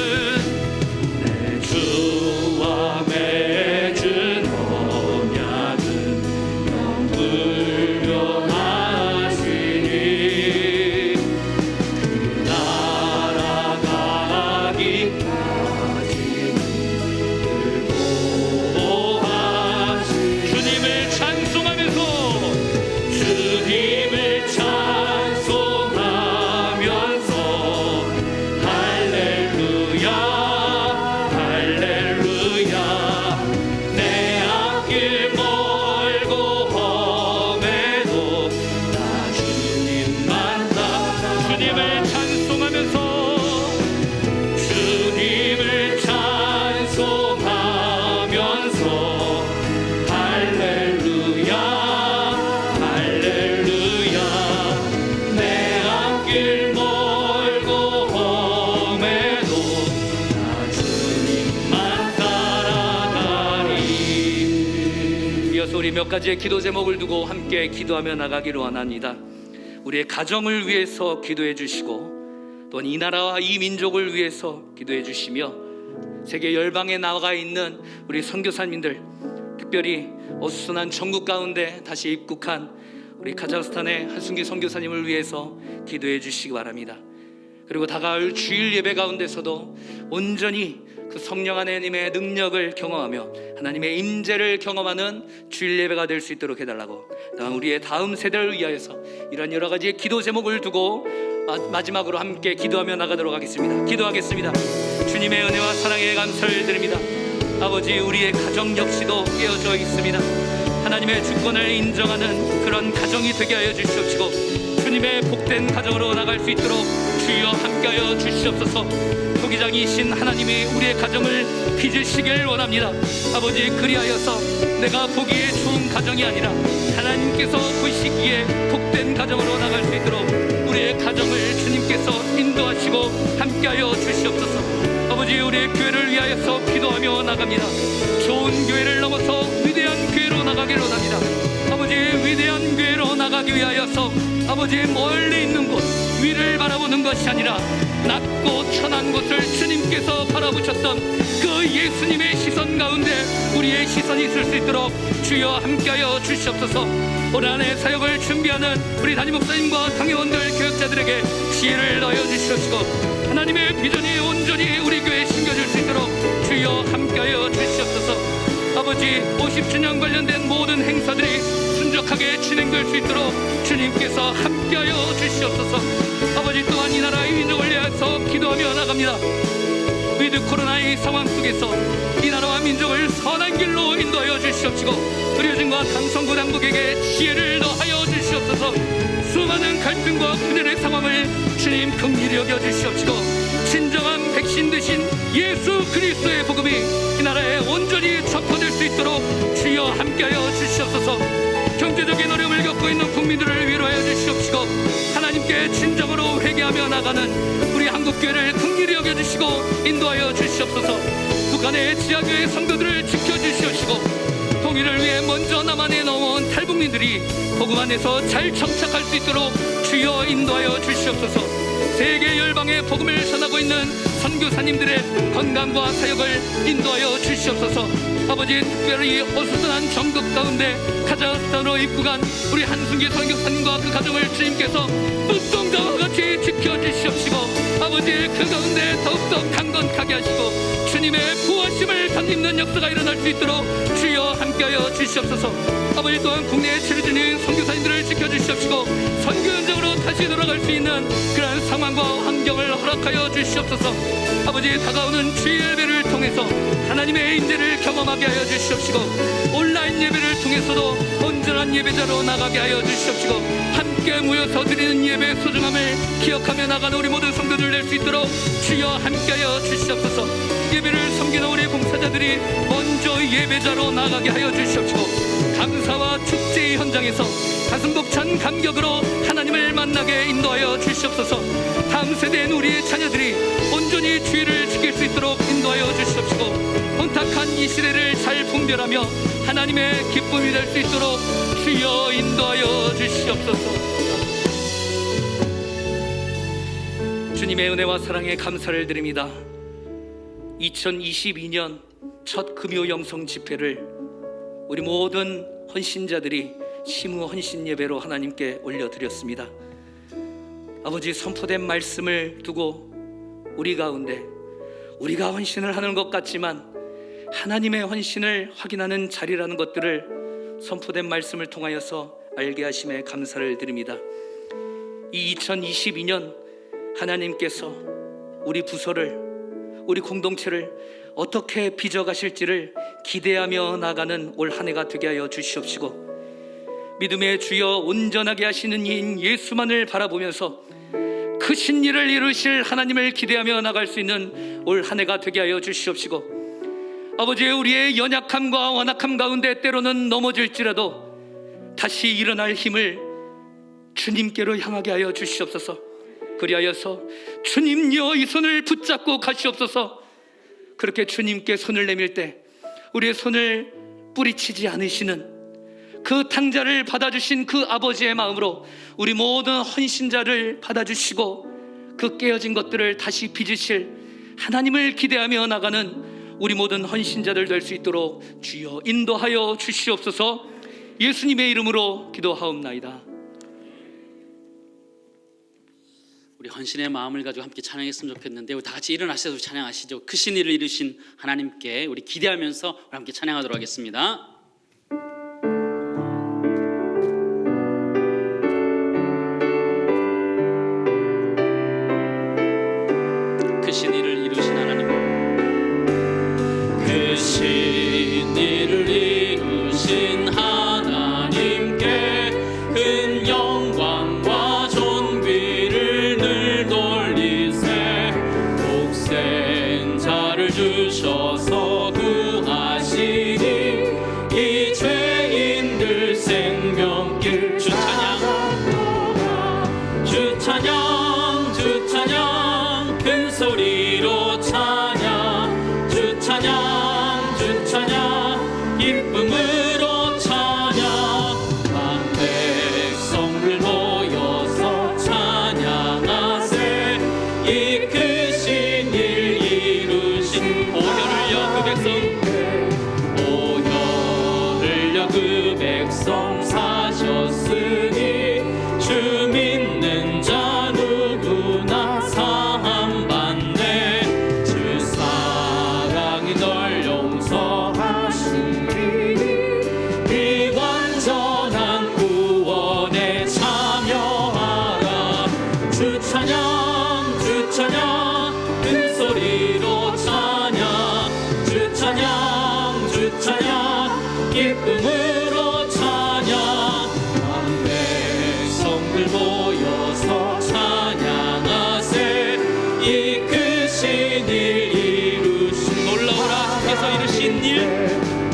내 주와 맺은 언약은 영불변하시니. 그 나라 가기까지는 늘 보호하시니. 주님을 찬송하면서, 주님을 찬송하면서 할렐루야 할렐루야. 내 앞길 멀고 험해도 나 주님만 따라. 주님을 찬송하면서, 주님을 찬송하면서 할렐루야 할렐루야. 내 앞길 멀고 험해도 나 주님만 따라가리. 이어서 우리 몇 가지의 기도 제목을 두고 함께 기도하며 나가기로 원합니다. 우리의 가정을 위해서 기도해 주시고, 또한 이 나라와 이 민족을 위해서 기도해 주시며, 세계 열방에 나가 있는 우리 선교사님들, 특별히 어수선한 전국 가운데 다시 입국한 우리 카자흐스탄의 한순기 선교사님을 위해서 기도해 주시기 바랍니다. 그리고 다가올 주일 예배 가운데서도 온전히 그 성령 하나님의 능력을 경험하며 하나님의 임재를 경험하는 주일 예배가 될 수 있도록 해달라고, 또한 우리의 다음 세대를 위하여서 이런 여러 가지의 기도 제목을 두고 마지막으로 함께 기도하며 나가도록 하겠습니다. 기도하겠습니다. 주님의 은혜와 사랑에 감사를 드립니다. 아버지, 우리의 가정 역시도 깨어져 있습니다. 하나님의 주권을 인정하는 그런 가정이 되게 하여 주시옵시고, 주님의 복된 가정으로 나갈 수 있도록 주여 함께하여 주시옵소서. 토기장이신 하나님이 우리의 가정을 빚으시길 원합니다. 아버지, 그리하여서 내가 보기에 좋은 가정이 아니라 하나님께서 보시기에 복된 가정으로 나갈 수 있도록 우리의 가정을 주님께서 인도하시고 함께하여 주시옵소서. 아버지, 우리의 교회를 위하여서 기도하며 나갑니다. 좋은 교회를 넘어서 위대한 교회로 나가기로 합니다. 아버지, 위대한 교회로 나가기 위하여서 아버지, 멀리 있는 곳 위를 바라보는 것이 아니라 낮고 천한 곳을 주님께서 바라보셨던 그 예수님의 시선 가운데 우리의 시선이 있을 수 있도록 주여 함께하여 주시옵소서. 올 한해 사역을 준비하는 우리 담임 목사님과 당회원들, 교역자들에게 지혜를 넣어 주시옵시고 하나님의 비전이 온전히 우리 교회에 심겨질 수 있도록 주여 함께하여 주시옵소서. 아버지, 50주년 관련된 모든 행사들이 순적하게 진행될 수 있도록 주님께서 함께하여 주시옵소서. 아버지, 또한 이 나라의 민족을 위해서 기도하며 나갑니다. 위드 코로나의 상황 속에서 이 나라와 민족을 선한 길로 인도하여 주시옵시고 의료진과 당선부 당국에게 지혜를 더하여 주시옵소서. 수많은 갈등과 분열의 상황을 주님 긍휼히 여겨 주시옵시고 진정한 백신 되신 예수 그리스도의 복음이 이 나라에 온전히 전파될 수 있도록 주여 함께하여 주시옵소서. 경제적인 어려움을 겪고 있는 국민들을 위로하여 주시옵시고 하나님께 진정으로 회개하며 나가는 우리 한국교회를 긍휼히 여겨주시고 인도하여 주시옵소서. 북한의 지하교회 성도들을 지켜주시옵시고 통일을 위해 먼저 남한에 넘어온 탈북민들이 복음 안에서 잘 정착할 수 있도록 주여 인도하여 주시옵소서. 세계 열방에 복음을 전하고 있는 선교사님들의 건강과 사역을 인도하여 주시옵소서. 아버지, 특별히 어수선한 정국 가운데 카자흐스탄으로 입국한 우리 한순기 선교사님과 그 가정을 주님께서 눈동자와 같이 지켜주시옵시고 아버지, 그 가운데 더욱더 강건하게 하시고 주님의 부하심을 덧입는 역사가 일어날 수 있도록 주여 함께하여 주시옵소서. 아버지, 또한 국내에 치료 중인 선교사님들을 지켜주시옵시고 선교 현장으로 다시 돌아갈 수 있는 그러한 상황과 환경을 허락하여 주시옵소서. 아버지, 다가오는 주일 예배를 통해서 하나님의 인재를 경험하게 하여 주시옵시고 온라인 예배를 통해서도 온전한 예배자로 나가게 하여 주시옵시고 함께 모여서 드리는 예배의 소중함을 기억하며 나가는 우리 모든 성도들 될 수 있도록 주여 함께하여 주시옵소서. 예배를 섬기는 우리 봉사자들이 먼저 예배자로 나가게 하여 주시옵시고 감사와 축제의 현장에서 가슴 벅찬 감격으로 하나님을 만나게 인도하여 주시옵소서. 다음 세대인 우리의 자녀들이 온전히 주의를 지킬 수 있도록 인도하여 주시옵시고 혼탁한 이 시대를 잘 분별하며 하나님의 기쁨이 될 수 있도록 주여 인도하여 주시옵소서. 주님의 은혜와 사랑에 감사를 드립니다. 2022년 첫 금요 영성 집회를 우리 모든 헌신자들이 심우 헌신 예배로 하나님께 올려드렸습니다. 아버지, 선포된 말씀을 두고 우리 가운데 우리가 헌신을 하는 것 같지만 하나님의 헌신을 확인하는 자리라는 것들을 선포된 말씀을 통하여서 알게 하심에 감사를 드립니다. 이 2022년 하나님께서 우리 부서를, 우리 공동체를 어떻게 빚어가실지를 기대하며 나가는 올 한 해가 되게 하여 주시옵시고 믿음의 주여 온전하게 하시는 이인 예수만을 바라보면서 크신 일을 이루실 하나님을 기대하며 나갈 수 있는 올 한 해가 되게 하여 주시옵시고 아버지, 우리의 연약함과 완악함 가운데 때로는 넘어질지라도 다시 일어날 힘을 주님께로 향하게 하여 주시옵소서. 그리하여서 주님여 이 손을 붙잡고 가시옵소서. 그렇게 주님께 손을 내밀 때 우리의 손을 뿌리치지 않으시는 그 탕자를 받아주신 그 아버지의 마음으로 우리 모든 헌신자를 받아주시고 그 깨어진 것들을 다시 빚으실 하나님을 기대하며 나가는 우리 모든 헌신자들 될 수 있도록 주여 인도하여 주시옵소서. 예수님의 이름으로 기도하옵나이다. 우리 헌신의 마음을 가지고 함께 찬양했으면 좋겠는데 우리 다 같이 일어나셔서 찬양하시죠. 크신 일을 이루신 하나님께 우리 기대하면서 함께 찬양하도록 하겠습니다. 크신 일을 이루신 하나님, 크신 일을 이루신 하나님께 큰 영광과 존 주셔서 구하시니 이 죄인들 생명길 주 찬양 주 찬양 주 찬양 큰 소리로 찬양 주 찬양 주 찬양 기쁨으로 찬양 만 백성들 모여서 찬양하세 이 크신 일 이루신 오열을여 그 백성 오열을여 그 백성 사셨으니 주 믿는 자 누구나 사함 받네 주 사랑이 널 용서하시니 이 완전한 구원에 참여하라 주 찬양 주 찬양 큰 소리로 찬양 주 찬양 주 찬양 기쁨으로 찬양 만 백성들 모여서 찬양하세 이 크신 일 이루신 놀라워라 주께서 이루신 일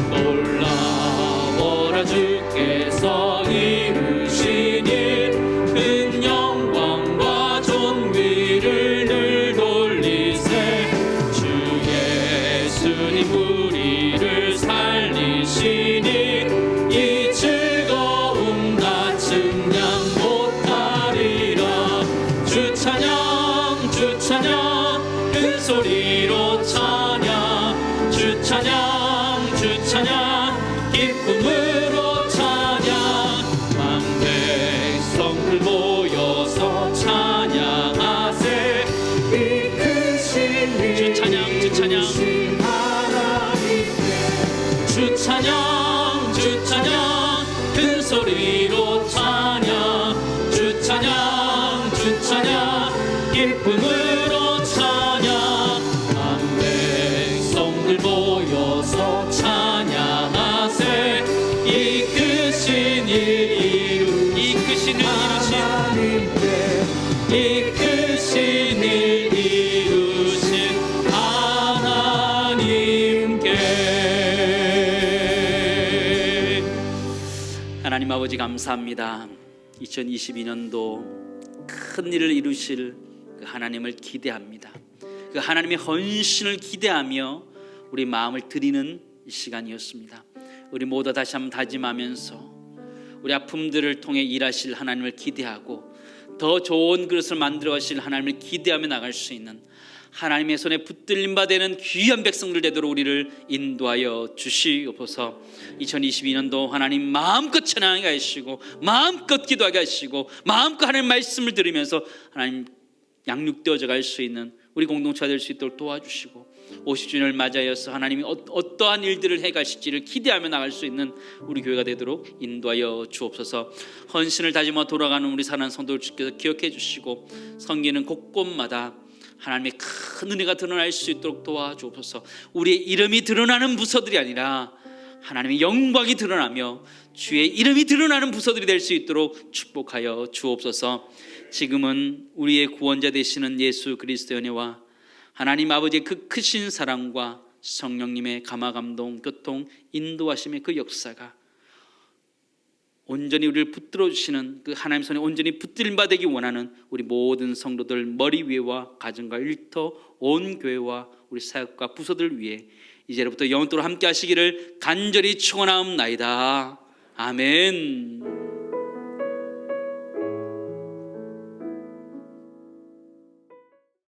놀라워라 주께서 이루신 일 큰 영광과 존귀를 늘 돌리세 주 예수님 우리를 살리시니 이 즐거움 다 측량 못하리라 주 찬양 주 찬양 큰 소리로 찬양 주 찬양 주 찬양 기쁨으로 찬양 만 백성들 모여서 찬양하세 이 크신 일 주 찬양 주 찬양 주 찬양 주 찬양 큰 소리로 찬양 주 찬양 주 찬양 기쁨으로 찬양 만 백성들 모여서 찬양하세 이 크신 일 이끄신 이 크신 일 이루신 하나님께 하나님 아버지 감사합니다. 2022년도 큰 일을 이루실 그 하나님을 기대합니다. 그 하나님의 헌신을 기대하며 우리 마음을 드리는 이 시간이었습니다. 우리 모두 다시 한번 다짐하면서 우리 아픔들을 통해 일하실 하나님을 기대하고 더 좋은 그릇을 만들어 가실 하나님을 기대하며 나갈 수 있는 하나님의 손에 붙들림 바 되는 귀한 백성들 되도록 우리를 인도하여 주시옵소서. 2022년도 하나님 마음껏 찬양하게 하시고 마음껏 기도하게 하시고 마음껏 하나님 말씀을 들으면서 하나님 양육되어져 갈 수 있는 우리 공동체가 될 수 있도록 도와주시고 50주년을 맞이하여서 하나님이 어떠한 일들을 해가실지를 기대하며 나갈 수 있는 우리 교회가 되도록 인도하여 주옵소서. 헌신을 다짐하며 돌아가는 우리 사랑하는 성도들께서 기억해 주시고 섬기는 곳곳마다 하나님의 큰 은혜가 드러날 수 있도록 도와주옵소서. 우리의 이름이 드러나는 부서들이 아니라 하나님의 영광이 드러나며 주의 이름이 드러나는 부서들이 될 수 있도록 축복하여 주옵소서. 지금은 우리의 구원자 되시는 예수 그리스도의 은혜와 하나님 아버지의 그 크신 사랑과 성령님의 감화감동, 교통, 인도하심의 그 역사가 온전히 우리를 붙들어 주시는 그 하나님 손에 온전히 붙들림 받기 원하는 우리 모든 성도들 머리 위에와 가정과 일터 온 교회와 우리 사역과 부서들 위해 이제부터 영원토록 함께 하시기를 간절히 축원하옵나이다. 아멘.